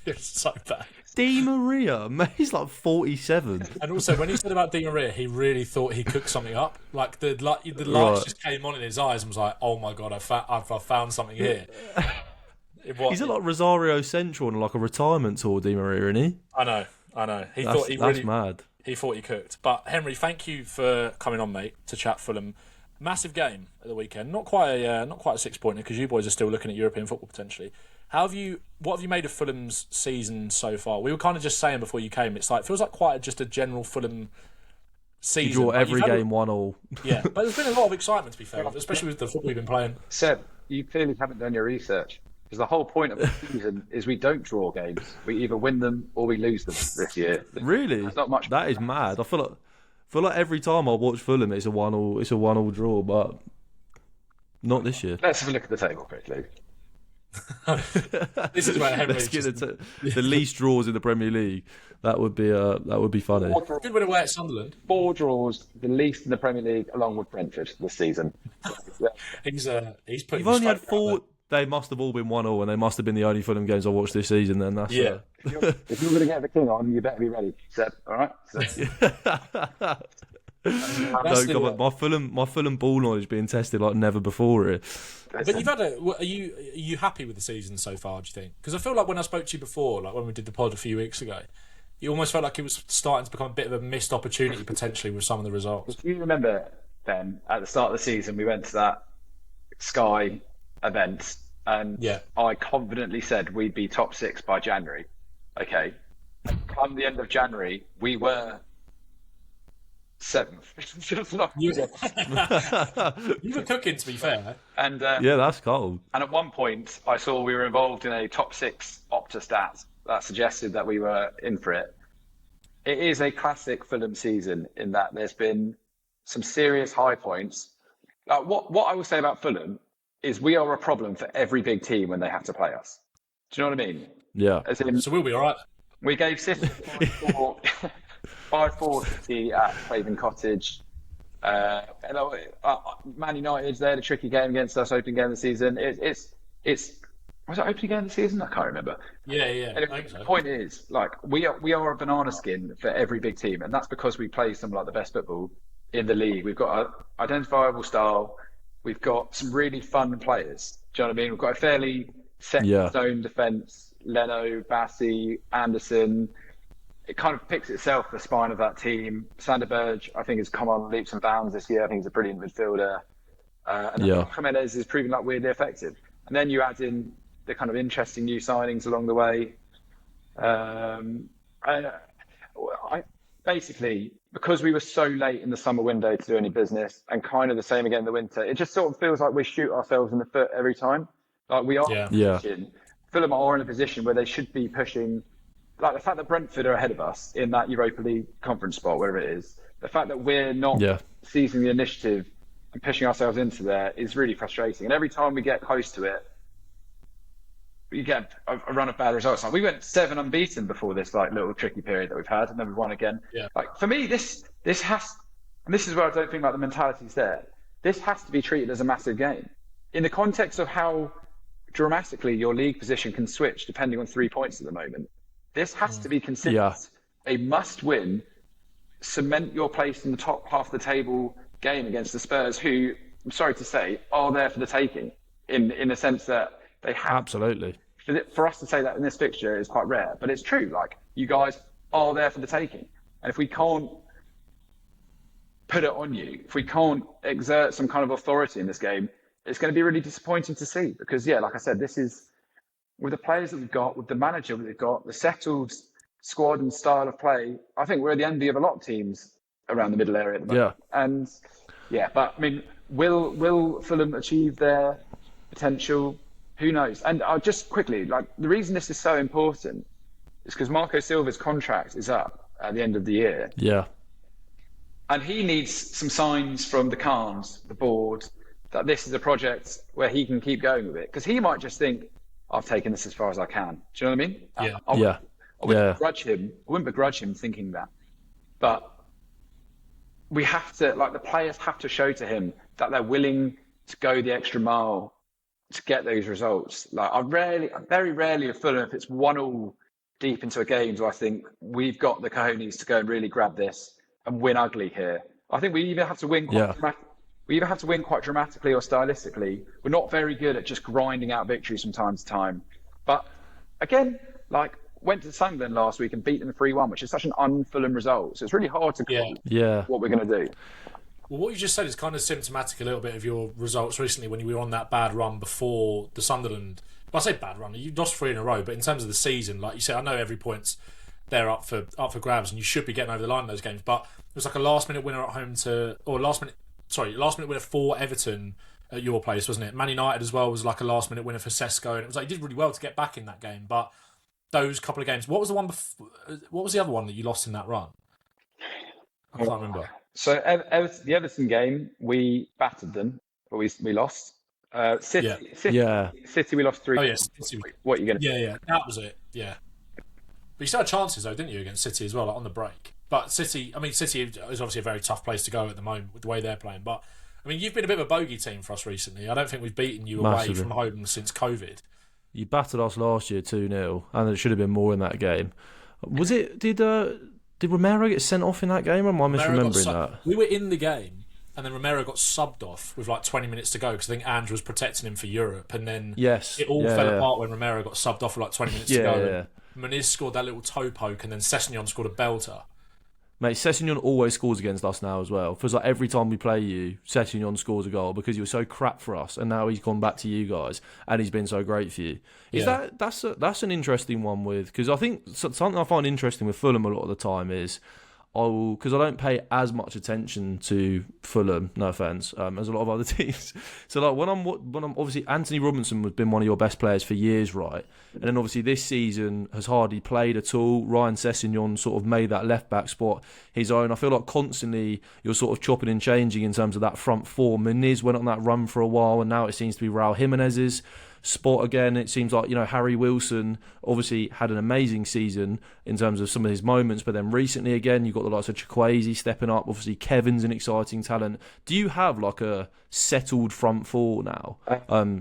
It's so bad. Di Maria, mate, he's like 47. And also, when he said about Di Maria, he really thought he cooked something up. Like the lights just came on in his eyes and was like, "Oh my god, I found something here." He's at like Rosario Central on like a retirement tour, Di Maria, isn't he? I know. That's mad. He thought he cooked. But Henry, thank you for coming on, mate, to chat Fulham. Massive game at the weekend. Not quite a 6-pointer, because you boys are still looking at European football potentially. What have you made of Fulham's season so far? We were kind of just saying before you came, it feels like quite just a general Fulham season. You draw every game 1-1. Yeah, but there's been a lot of excitement, to be fair, especially with the football we've been playing. Seb, you clearly haven't done your research, because the whole point of the season is we don't draw games. We either win them or we lose them this year. Really? There's not much. That is mad. I feel like every time I watch Fulham, it's a 1-1 draw, but not this year. Let's have a look at the table quickly. This is where Henry. Let's get the least draws in the Premier League. That would be funny. Good win away at Sunderland. 4 draws, the least in the Premier League, along with Brentford this season. He's putting. You've only had 4. They must have all been 1-1, and they must have been the only Fulham games I watched this season. Then that's yeah. If you're going to get the king on, you better be ready, Seb. All right. My Fulham ball knowledge being tested like never before here. But you've had are you happy with the season so far, do you think? Because I feel like when I spoke to you before, like when we did the pod a few weeks ago, you almost felt like it was starting to become a bit of a missed opportunity potentially with some of the results. Do you remember, Ben, at the start of the season, we went to that Sky event, and I confidently said we'd be top 6 by January. Okay. Come the end of January, we were 7th. Just not. You were cooking, to be fair. And Yeah, that's cold. And at one point, I saw we were involved in a top 6 Opta stat that suggested that we were in for it. It is a classic Fulham season in that there's been some serious high points. What I will say about Fulham is we are a problem for every big team when they have to play us. Do you know what I mean? Yeah. As in, So we'll be all right. we gave City 5-4 City at Craven Cottage. Man United, they had a tricky game against us, opening game of the season. Was it opening game of the season? I can't remember. Yeah. Anyway, I think so. The point is, like, we are a banana skin for every big team, and that's because we play some like the best football in the league. We've got an identifiable style. We've got some really fun players. Do you know what I mean? We've got a fairly set zone defence. Leno, Bassi, Anderson. It kind of picks itself, the spine of that team. Sander Berge, I think, has come on leaps and bounds this year. I think he's a brilliant midfielder. And Jimenez is proving like weirdly effective. And then you add in the kind of interesting new signings along the way. I basically, because we were so late in the summer window to do any business, and kind of the same again in the winter, it just sort of feels like we shoot ourselves in the foot every time. Like we are in a position, Fulham are in a position where they should be pushing. Like the fact that Brentford are ahead of us in that Europa League conference spot, wherever it is, the fact that we're not seizing the initiative and pushing ourselves into there is really frustrating. And every time we get close to it, you get a run of bad results. Like we went 7 unbeaten before this like little tricky period that we've had, and then we've won again. Yeah. Like for me, this has, and this is where I don't think like the mentality's there. This has to be treated as a massive game in the context of how dramatically your league position can switch depending on 3 points at the moment. This has to be considered a must-win, cement your place in the top half of the table game against the Spurs, who, I'm sorry to say, are there for the taking, in the sense that they have. Absolutely. For us to say that in this fixture is quite rare, but it's true. Like, you guys are there for the taking. And if we can't put it on you, if we can't exert some kind of authority in this game, it's going to be really disappointing to see. Because, like I said, this is, with the players that we've got, with the manager that we've got, the settled squad and style of play, I think we're the envy of a lot of teams around the middle area at the moment. Yeah. And but I mean, will Fulham achieve their potential? Who knows? And just quickly, like the reason this is so important is because Marco Silva's contract is up at the end of the year. Yeah. And he needs some signs from the Khans, the board, that this is a project where he can keep going with it. Because he might just think, I've taken this as far as I can. Do you know what I mean? Yeah. I wouldn't begrudge him. I wouldn't begrudge him thinking that. But we have to, like, the players have to show to him that they're willing to go the extra mile to get those results. Like, very rarely at Fulham, if it's 1-1 deep into a game, do I think we've got the cojones to go and really grab this and win ugly here. I think we either have to win quite dramatically or stylistically. We're not very good at just grinding out victories from time to time. But again, like, went to Sunderland last week and beat them 3-1, which is such an un-Fulham result. So it's really hard to call what we're going to do. Well, what you just said is kind of symptomatic a little bit of your results recently when you were on that bad run before the Sunderland. Well, I say bad run, you lost 3 in a row, but in terms of the season, like you said, I know every point's there up for grabs and you should be getting over the line in those games, but it was like a last-minute winner at home last minute winner for Everton at your place, wasn't it? Man United as well was like a last minute winner for Sesko, and it was like you did really well to get back in that game. But those couple of games, what was the other one that you lost in that run? I can't remember. So the Everton game, we battered them, but we lost. City, we lost 3. Oh yes, City. What are you going to? Yeah, that was it. Yeah, but you still had chances though, didn't you, against City as well, like on the break? But City is obviously a very tough place to go at the moment with the way they're playing. But I mean, you've been a bit of a bogey team for us recently. I don't think we've beaten you away from home since COVID. You battered us last year 2-0, and there should have been more in that game. Was it? Did Romero get sent off in that game, or am I misremembering that? We were in the game, and then Romero got subbed off with like 20 minutes to go because I think Ange was protecting him for Europe, and then it all fell apart when Romero got subbed off with like 20 minutes to go. Yeah. Muniz scored that little toe poke, and then Sessegnon scored a belter. Mate, Sessegnon always scores against us now as well. Feels like every time we play you, Sessegnon scores a goal because he was so crap for us, and now he's gone back to you guys, and he's been so great for you. That's an interesting one because I think something I find interesting with Fulham a lot of the time is because I don't pay as much attention to Fulham, no offence, as a lot of other teams. So like when I'm obviously Anthony Robinson has been one of your best players for years, right? And then obviously this season has hardly played at all. Ryan Sessegnon sort of made that left back spot his own. I feel like constantly you're sort of chopping and changing in terms of that front four. Muniz went on that run for a while, and now it seems to be Raul Jimenez's spot again. It seems like, Harry Wilson obviously had an amazing season in terms of some of his moments, but then recently again you've got the likes of Chukwueze stepping up. Obviously Kevin's an exciting talent. Do you have like a settled front four now?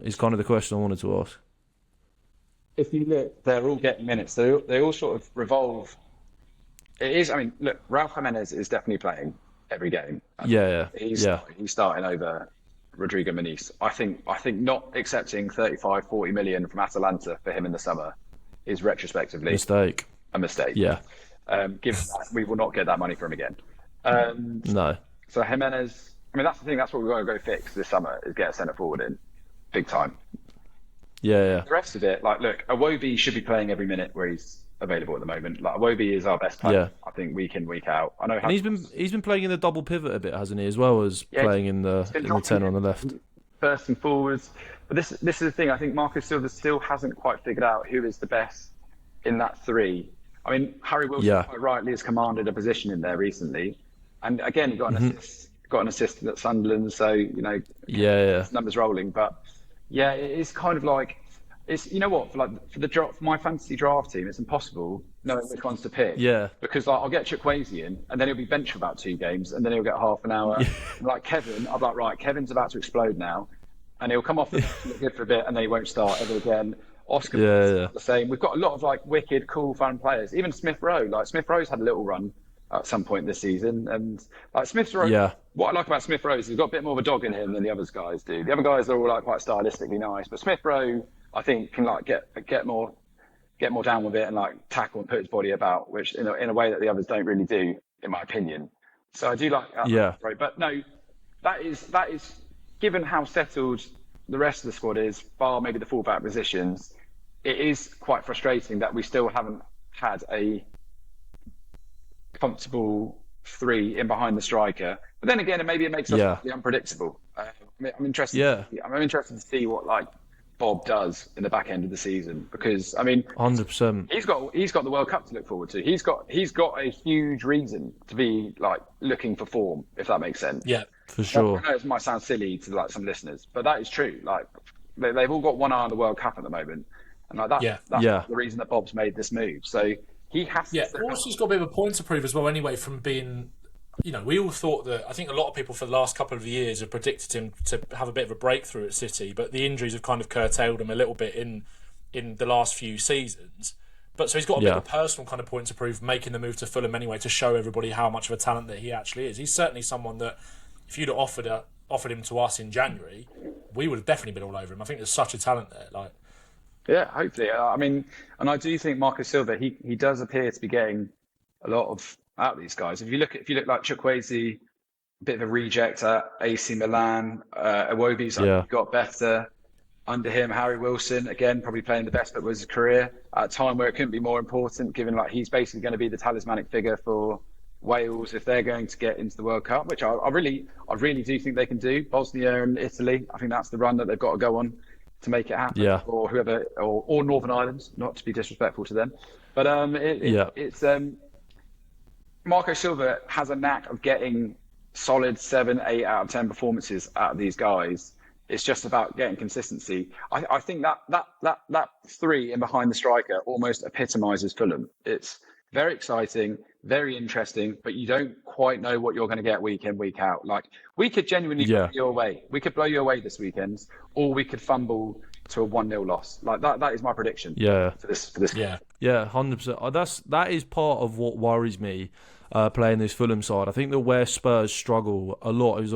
Is kind of the question I wanted to ask. If you look, they're all getting minutes. They all sort of revolve. It is. I mean, look, Raul Jimenez is definitely playing every game. He's starting over Rodrigo Muniz. I think not accepting 35, 40 million from Atalanta for him in the summer is retrospectively a mistake. Yeah. Given that we will not get that money from him again. No. So Jimenez, I mean, that's the thing. That's what we've got to go fix this summer is get a centre forward in big time. Yeah. The rest of it, like, look, Iwobi should be playing every minute where he's available at the moment. Like, Iwobi is our best player, I think, week in, week out. I know. And he's been playing in the double pivot a bit, hasn't he, as well as playing in the 10 on the left. First and forwards. But this is the thing. I think Marco Silva still hasn't quite figured out who is the best in that three. I mean, Harry Wilson quite rightly has commanded a position in there recently, and again he got an assist. Got an assist at Sunderland, so numbers rolling. But yeah, it's kind of like it's for my fantasy draft team, it's impossible knowing which ones to pick. Yeah, because like, I'll get Chukwueze in, and then he'll be benched for about 2 games, and then he'll get half an hour. Like Kevin, I'm like, right, Kevin's about to explode now, and he'll come off the look good for a bit, and then he won't start ever again. Oscar, the same. We've got a lot of like wicked, cool, fun players. Even Smith Rowe. Like Smith Rowe's had a little run at some point this season, and like Smith Rowe. What I like about Smith Rowe is he's got a bit more of a dog in him than the other guys do. The other guys are all like quite stylistically nice, but Smith Rowe, I think, can like get more down with it and like tackle and put his body about, which in a way that the others don't really do, in my opinion. So I do like that. But no, that is given how settled the rest of the squad is, bar maybe the fullback positions. It is quite frustrating that we still haven't had a comfortable 3 in behind the striker. But then again, maybe it makes us really unpredictable. I'm interested. I'm interested to see what like Bob does in the back end of the season, because I mean, 100%. He's got the World Cup to look forward to. He's got a huge reason to be like looking for form, if that makes sense. Yeah, for sure. I know it might sound silly to like some listeners, but that is true. Like they've all got one eye on the World Cup at the moment, and like that's the reason that Bob's made this move. So he has. Yeah, also he's got a bit of a point to prove as well. Anyway, from being. We all thought that. I think a lot of people for the last couple of years have predicted him to have a bit of a breakthrough at City, but the injuries have kind of curtailed him a little bit in the last few seasons. But so he's got a bit of a personal kind of point to prove, making the move to Fulham anyway, to show everybody how much of a talent that he actually is. He's certainly someone that, if you'd have offered him to us in January, we would have definitely been all over him. I think there's such a talent there. Like, yeah, hopefully. I mean, and I do think Marco Silva, he does appear to be getting a lot of out of these guys. If you look like Chukwueze, a bit of a reject at AC Milan. Iwobi's got better under him. Harry Wilson, again, probably playing the best of his career at a time where it couldn't be more important, given like he's basically going to be the talismanic figure for Wales if they're going to get into the World Cup, which I really do think they can do. Bosnia and Italy, I think that's the run that they've got to go on to make it happen. Yeah. Or whoever, or Northern Ireland, not to be disrespectful to them, but it's Marco Silva has a knack of getting solid 7, 8 out of 10 performances out of these guys. It's just about getting consistency. I think that 3 in behind the striker almost epitomises Fulham. It's very exciting, very interesting, but you don't quite know what you're going to get week in, week out. Like, we could genuinely blow you away. We could blow you away this weekend, or we could fumble to a 1-0 loss. Like that is my prediction. Yeah. For this. Yeah, 100%. That is part of what worries me. Playing this Fulham side, I think that where Spurs struggle a lot is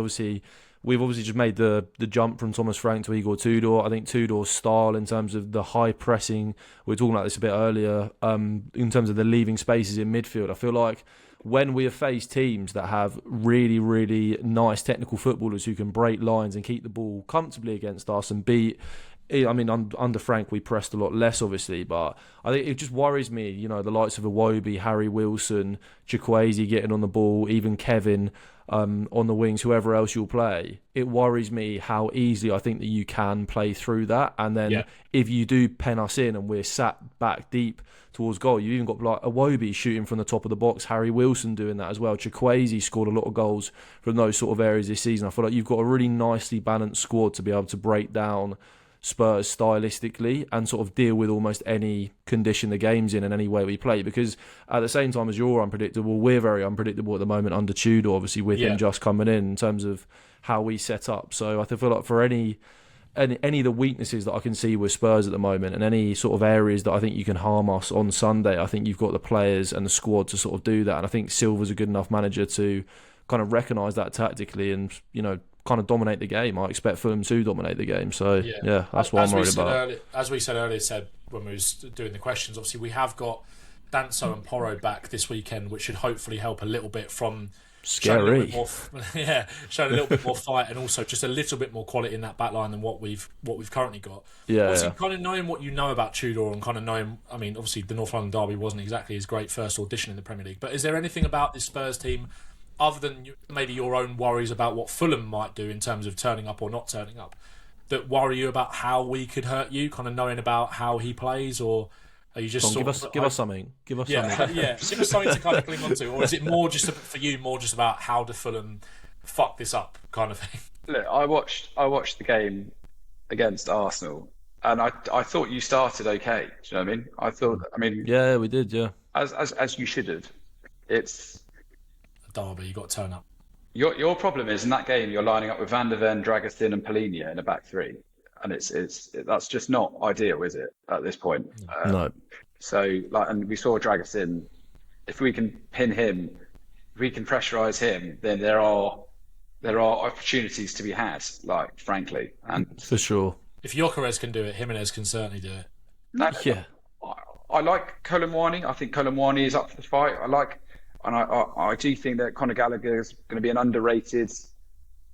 we've obviously just made the jump from Thomas Frank to Igor Tudor. I think Tudor's style in terms of the high pressing, we were talking about this a bit earlier, in terms of the leaving spaces in midfield. I feel like when we have faced teams that have really, really nice technical footballers who can break lines and keep the ball comfortably against us and beat I mean, under Frank, we pressed a lot less, obviously, but I think it just worries me, you know, the likes of Iwobi, Harry Wilson, Chukwueze getting on the ball, even Kevin on the wings, whoever else you'll play. It worries me how easily I think that you can play through that. And then if you do pen us in and we're sat back deep towards goal, you've even got like Iwobi shooting from the top of the box, Harry Wilson doing that as well. Chukwueze scored a lot of goals from those sort of areas this season. I feel like you've got a really nicely balanced squad to be able to break down Spurs stylistically and sort of deal with almost any condition the game's in and any way we play, because at the same time as you're unpredictable, we're very unpredictable at the moment under Tudor, obviously with him just coming in terms of how we set up. So I feel like for any of the weaknesses that I can see with Spurs at the moment and any sort of areas that I think you can harm us on Sunday, I think you've got the players and the squad to sort of do that. And I think Silva's a good enough manager to kind of recognise that tactically and, you know, kind of dominate the game. I expect Fulham to dominate the game. So, yeah that's what I'm worried about. As we said earlier, Seb, when we was doing the questions, obviously we have got Danso and Porro back this weekend, which should hopefully help a little bit from showing a little bit more fight and also just a little bit more quality in that back line than what we've currently got. Obviously, kind of knowing what you know about Tudor and kind of knowing, I mean, obviously the North London derby wasn't exactly his great first audition in the Premier League, but is there anything about this Spurs team other than maybe your own worries about what Fulham might do in terms of turning up or not turning up, that worry you about how we could hurt you, kind of knowing about how he plays, or are you just give us something? Give us something. Give us something to kind of cling on to, or is it more just for you, more just about how do Fulham fuck this up, kind of thing? Look, I watched the game against Arsenal, and I thought you started okay. Do you know what I mean? Yeah, we did. Yeah, as you should have. It's derby, you got to turn up. Your problem is in that game you're lining up with Van De Ven, Dragostin, and Polinia in a back three, and that's just not ideal, is it? At this point, no. So and we saw Dragostin. If we can pin him, if we can pressurise him, then there are opportunities to be had. Like frankly, and for sure, if Gyökeres can do it, Jimenez can certainly do it. Yeah, I like Colomwani. I think Colomwani is up for the fight. And I do think that Conor Gallagher is going to be an underrated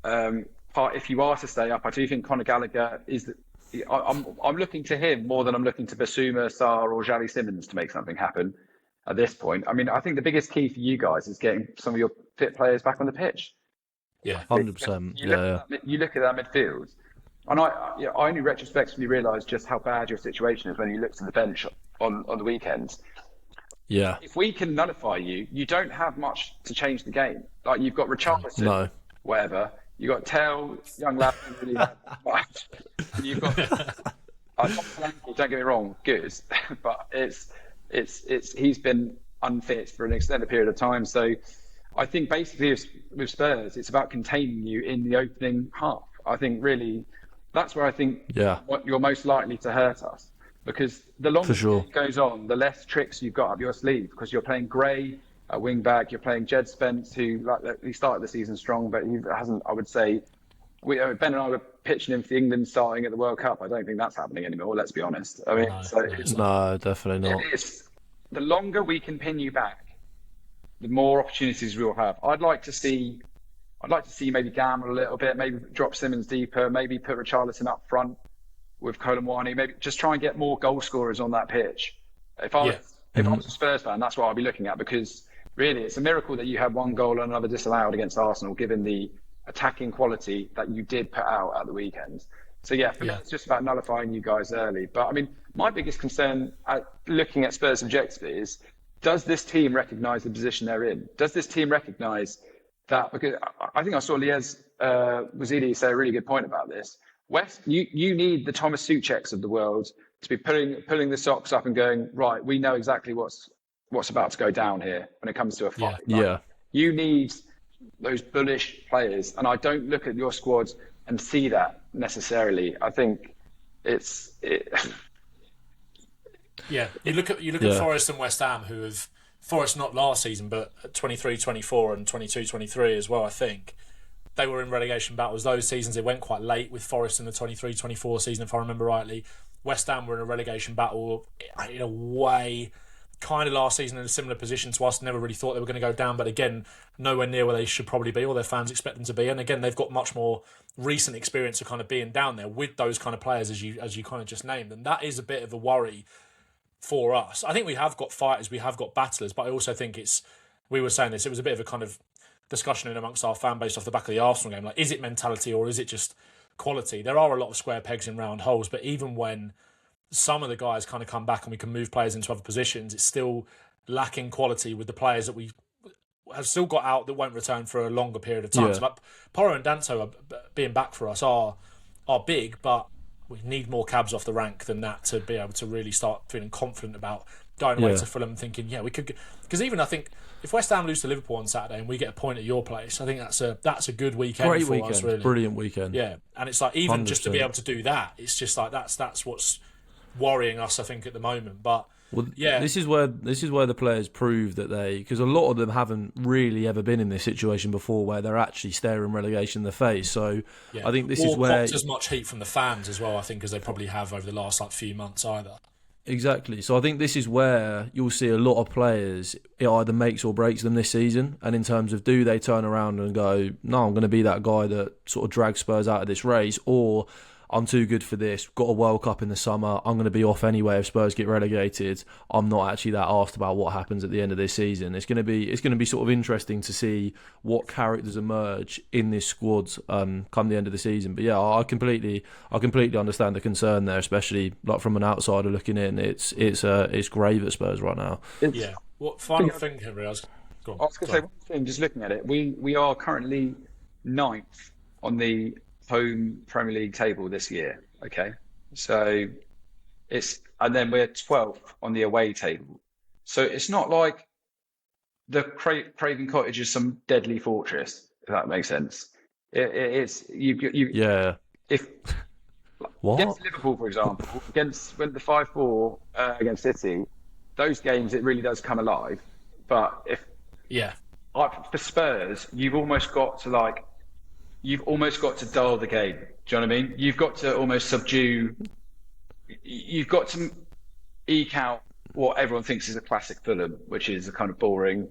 part. If you are to stay up, I do think Conor Gallagher is. I'm looking to him more than I'm looking to Basuma, Sarr, or Xavi Simons to make something happen. At this point, I mean, I think the biggest key for you guys is getting some of your fit players back on the pitch. Yeah, 100%. You look at that midfield, and I only retrospectively realised just how bad your situation is when you looked at the bench on the weekends. Yeah. If we can nullify you, you don't have much to change the game. Like you've got Richarlison, whatever. You've got Tell, young lad, really much. You've got don't get me wrong, good, but he's been unfit for an extended period of time. So I think basically with Spurs, it's about containing you in the opening half. I think really that's where I think you're most likely to hurt us. Because the longer it goes on, the less tricks you've got up your sleeve. Because you're playing Gray at wing back, you're playing Jed Spence, who he started the season strong, but he hasn't. I would say, Ben and I were pitching him for the England starting at the World Cup. I don't think that's happening anymore. Let's be honest. I mean, no, definitely not. The longer we can pin you back, the more opportunities we'll have. I'd like to see maybe gamble a little bit, maybe drop Simmons deeper, maybe put Richarlison up front with Colomwani, maybe just try and get more goal scorers on that pitch. If I was a Spurs fan, that's what I'd be looking at, because really it's a miracle that you had one goal and another disallowed against Arsenal, given the attacking quality that you did put out at the weekend. So for me, it's just about nullifying you guys early. But I mean, my biggest concern looking at Spurs' objective is, does this team recognise the position they're in? Does this team recognise that? Because I think I saw Liez Waziri say a really good point about this. West, you need the Thomas Součeks of the world to be pulling the socks up and going, right, we know exactly what's about to go down here when it comes to a fight. You need those bullish players, and I don't look at your squad and see that necessarily. I think Yeah, you look at Forest and West Ham, who have Forest not last season, but 23-24 and 22-23 as well, I think. They were in relegation battles those seasons. It went quite late with Forest in the 23-24 season, if I remember rightly. West Ham were in a relegation battle in a way kind of last season in a similar position to us. Never really thought they were going to go down, but again, nowhere near where they should probably be, or their fans expect them to be. And again, they've got much more recent experience of kind of being down there with those kind of players as you kind of just named, and that is a bit of a worry for us. I think we have got fighters, we have got battlers, but I also think we were saying this, it was a bit of a kind of discussion in amongst our fan base off the back of the Arsenal game. Like, is it mentality or is it just quality? There are a lot of square pegs in round holes, but even when some of the guys kind of come back and we can move players into other positions, it's still lacking quality with the players that we have still got out that won't return for a longer period of time. Yeah. So like Porro and Danso being back for us are big, but we need more cabs off the rank than that to be able to really start feeling confident about going away to Fulham, thinking, we could. Because even I think if West Ham lose to Liverpool on Saturday and we get a point at your place, I think that's a good weekend. Great for weekend, us, really. brilliant weekend. Yeah, and it's like even 100%. just to be able to do that, it's just like that's what's worrying us, I think, at the moment. But this is where the players prove that because a lot of them haven't really ever been in this situation before, where they're actually staring relegation in the face. So I think this is where as much heat from the fans as well, I think, as they probably have over the last few months either. Exactly. So I think this is where you'll see a lot of players, it either makes or breaks them this season. And in terms of, do they turn around and go, no, I'm going to be that guy that sort of drags Spurs out of this race, or I'm too good for this, got a World Cup in the summer, I'm going to be off anyway if Spurs get relegated. I'm not actually that asked about what happens at the end of this season. It's going to be sort of interesting to see what characters emerge in this squad come the end of the season. But yeah, I completely understand the concern there, especially like from an outsider looking in. It's grave at Spurs right now. What final thing, Henry? I was going to say one thing. Just looking at it, we are currently 9th on the home Premier League table this year. Okay, so and then we're 12th on the away table. So it's not like the Craven Cottage is some deadly fortress, if that makes sense. It's if what? Against Liverpool, for example, when the 5-4 against City, those games it really does come alive. But for Spurs, you've almost got to dull the game. Do you know what I mean? You've got to almost subdue. You've got to eke out what everyone thinks is a classic Fulham, which is a kind of boring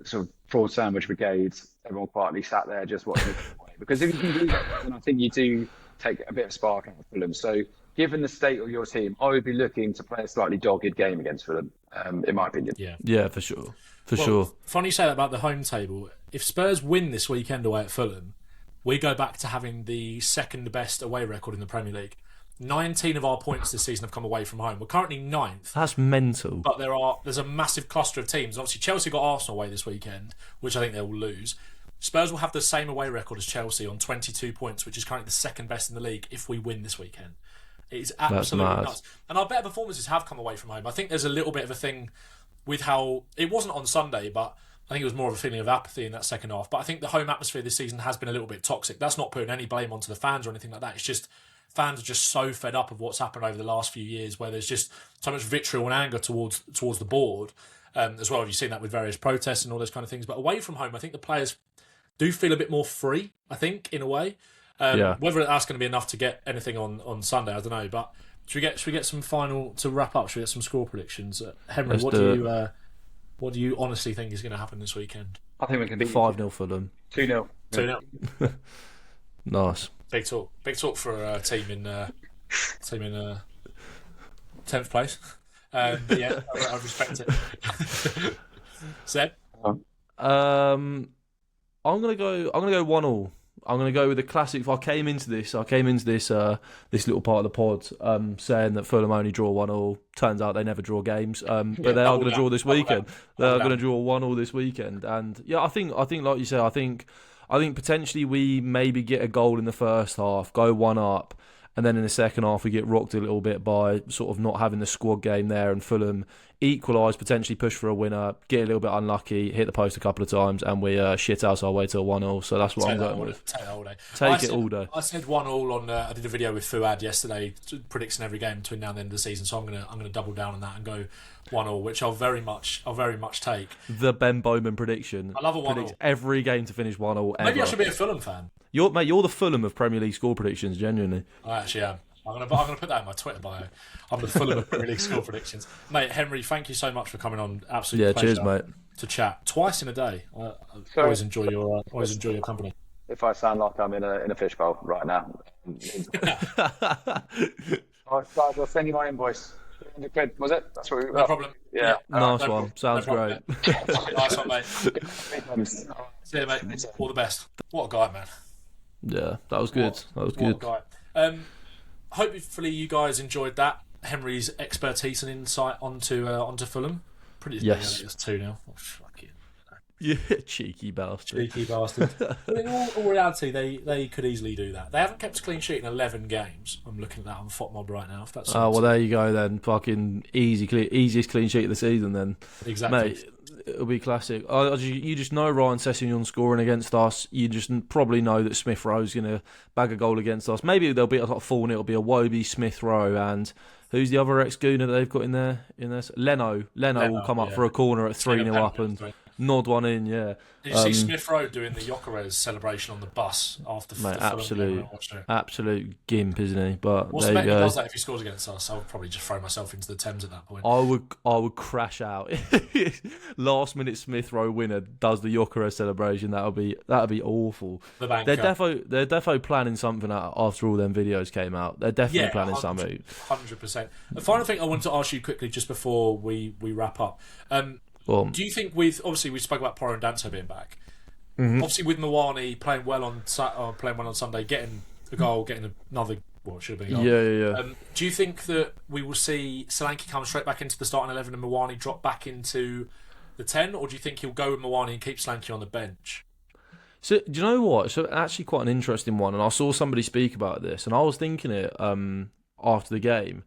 sort of fraud sandwich brigade. Everyone quietly sat there just watching it. Because if you can do that, then I think you do take a bit of spark out of Fulham. So, given the state of your team, I would be looking to play a slightly dogged game against Fulham, in my opinion. Yeah, for sure. Sure. Funny you say that about the home table. If Spurs win this weekend away at Fulham, we go back to having the second best away record in the Premier League. 19 of our points this season have come away from home. We're currently 9th. That's mental. But there's a massive cluster of teams. Obviously, Chelsea got Arsenal away this weekend, which I think they will lose. Spurs will have the same away record as Chelsea on 22 points, which is currently the second best in the league if we win this weekend. It is absolutely nuts. And our better performances have come away from home. I think there's a little bit of a thing with how it wasn't on Sunday, but I think it was more of a feeling of apathy in that second half. But I think the home atmosphere this season has been a little bit toxic. That's not putting any blame onto the fans or anything like that. It's just fans are just so fed up of what's happened over the last few years, where there's just so much vitriol and anger towards the board, as well. You've seen that with various protests and all those kind of things. But away from home, I think the players do feel a bit more free, I think, in a way. Whether that's going to be enough to get anything on Sunday, I don't know. But should we get some final to wrap up? Should we get some score predictions? Henry, what do you honestly think is going to happen this weekend? I think we can beat 5-0 Fulham. 2-0. 2-0. Nice. Big talk for a team in 10th place. But yeah, I respect it. Seb? I'm gonna go 1-1. I'm gonna go with the classic. I came into this this little part of the pod saying that Fulham only draw 1-1. Turns out they never draw games. But they are going to draw this weekend. They are going to draw 1-1 this weekend. And yeah, I think like you say, I think potentially we maybe get a goal in the first half, go 1 up. And then in the second half, we get rocked a little bit by sort of not having the squad game there, and Fulham equalise, potentially push for a winner, get a little bit unlucky, hit the post a couple of times, and we shit out our way to a 1-0. So that's what I'm going with. Take that all day. Take it all day. I said 1-1 on. I did a video with Fuad yesterday, predicting every game between now and the end of the season. So I'm gonna double down on that and go 1-1, which I'll very much take. The Ben Bowman prediction. I love a 1-1. Predicts every game to finish 1-1. Maybe I should be a Fulham fan. You're the Fulham of Premier League score predictions, genuinely. I actually am. I'm gonna put that in my Twitter bio. I'm the Fulham Premier League score predictions, mate. Henry, thank you so much for coming on. Absolutely, Yeah, cheers, mate. To chat twice in a day. I always enjoy your company. If I sound like I'm in a fishbowl right now. Guys, I'll send you my invoice. 300 quid, was it? That's what we No problem. Yeah. Nice one. Sounds great. Nice one, mate. See you, mate. All the best. What a guy, man. Yeah, that was good. What a guy. Hopefully you guys enjoyed that. Henry's expertise and insight onto Fulham. Pretty yes. It's 2-0. Oh, fuck you. Yeah, cheeky bastard. In all reality, they could easily do that. They haven't kept a clean sheet in 11 games. I'm looking at that on FOTMob right now. If that's well, there you go then. Fucking easiest clean sheet of the season then. Exactly. Mate, it'll be classic. You just know Ryan Sessegnon scoring against us. You just probably know that Smith Rowe's going to bag a goal against us. Maybe there'll be a 4-0. It'll be a Wobie, Smith Rowe, and who's the other ex-Gooner that they've got in there? Leno will come up for a corner at 3-0 up and nod one in, yeah. Did you see Smith Rowe doing the Gyökeres celebration on the bus after the Fulham game? Absolute gimp, isn't he? But what's the bet he does that if he scores against us? I would probably just throw myself into the Thames at that point. I would crash out. Last minute Smith Rowe winner does the Gyökeres celebration. That'll be awful. The banker. They're defo planning something after all them videos came out. They're definitely planning something. 100%. The final thing I wanted to ask you quickly just before we wrap up. Do you think we spoke about Porro and Danso being back? Mm-hmm. Obviously, with Mwani playing well on Sunday, getting a goal, getting another, it should have been a goal. Yeah. Do you think that we will see Solanke come straight back into the starting 11 and Mwani drop back into the 10, or do you think he'll go with Mwani and keep Solanke on the bench? So, do you know what? So, actually, quite an interesting one, and I saw somebody speak about this, and I was thinking it after the game.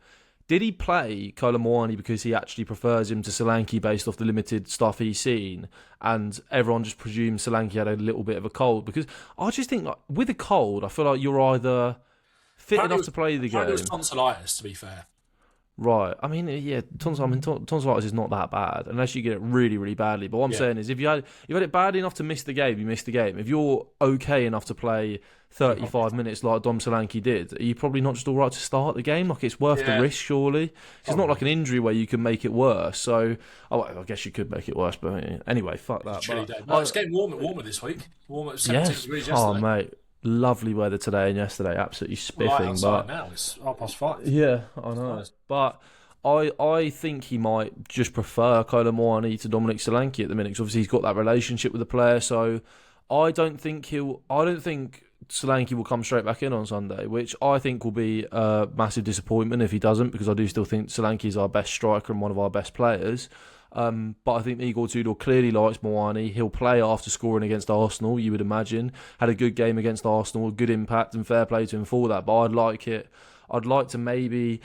Did he play Kolo Muani because he actually prefers him to Solanke based off the limited stuff he's seen, and everyone just presumed Solanke had a little bit of a cold? Because I just think, like, with a cold, I feel like you're either fit enough to play the game. It was tonsillitis, to be fair. Right. I mean, yeah, tonsillitis is not that bad unless you get it really, really badly. But what I'm saying is, if you had it bad enough to miss the game, you missed the game. If you're okay enough to play 35 minutes like Dom Solanke did, are you probably not just all right to start the game? Like, it's worth the risk, surely. It's not like an injury where you can make it worse. So, I guess you could make it worse. But anyway, fuck that. It's getting warmer this week. Warmer at 17 degrees yesterday. Oh, mate. Lovely weather today and yesterday, absolutely spiffing. But now it's 5:30. Yeah, I know. But I think he might just prefer Kolo Muani to Dominic Solanke at the minute, because obviously he's got that relationship with the player. So I don't think Solanke will come straight back in on Sunday, which I think will be a massive disappointment if he doesn't, because I do still think Solanke is our best striker and one of our best players. But I think Igor Tudor clearly likes Mwani. He'll play after scoring against Arsenal, you would imagine. Had a good game against Arsenal, good impact, and fair play to him for that. But I'd like to maybe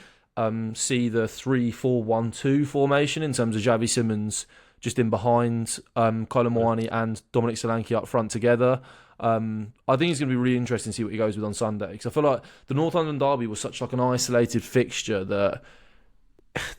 see the 3-4-1-2 formation in terms of Xavi Simons just in behind Kolo Muani and Dominic Solanke up front together. I think it's going to be really interesting to see what he goes with on Sunday, because I feel like the North London derby was such like an isolated fixture that,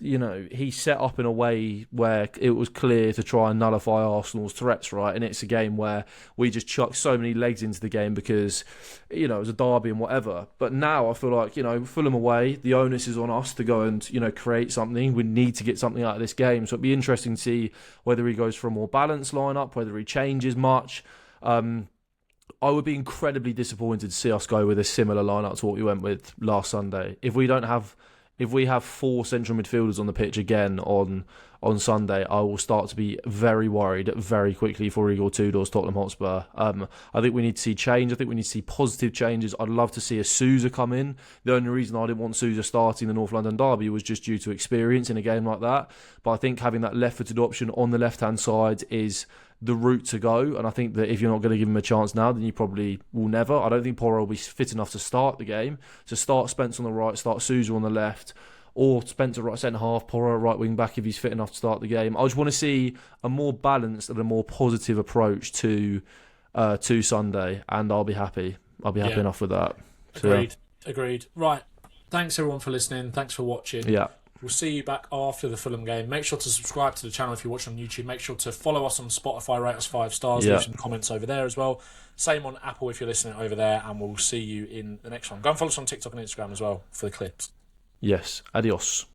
you know, he set up in a way where it was clear to try and nullify Arsenal's threats, right? And it's a game where we just chucked so many legs into the game because, you know, it was a derby and whatever. But now I feel like, you know, Fulham away, the onus is on us to go and, you know, create something. We need to get something out of this game. So it'd be interesting to see whether he goes for a more balanced lineup, whether he changes much. I would be incredibly disappointed to see us go with a similar lineup to what we went with last Sunday. If we have 4 central midfielders on the pitch again on Sunday, I will start to be very worried very quickly for Igor Tudor's Tottenham Hotspur. I think we need to see change. I think we need to see positive changes. I'd love to see a Sousa come in. The only reason I didn't want Sousa starting the North London derby was just due to experience in a game like that. But I think having that left-footed option on the left-hand side is the route to go, and I think that if you're not going to give him a chance now, then you probably will never. I don't think Porro will be fit enough to start the game. So start Spence on the right, start Sousa on the left, or Spence at right centre half, Porro at right wing back if he's fit enough to start the game. I just want to see a more balanced and a more positive approach to Sunday, and I'll be happy. I'll be happy enough with that. Agreed. Right. Thanks everyone for listening. Thanks for watching. Yeah. We'll see you back after the Fulham game. Make sure to subscribe to the channel if you're watching on YouTube. Make sure to follow us on Spotify, rate us 5 stars, leave some comments over there as well. Same on Apple if you're listening over there, and we'll see you in the next one. Go and follow us on TikTok and Instagram as well for the clips. Yes, adios.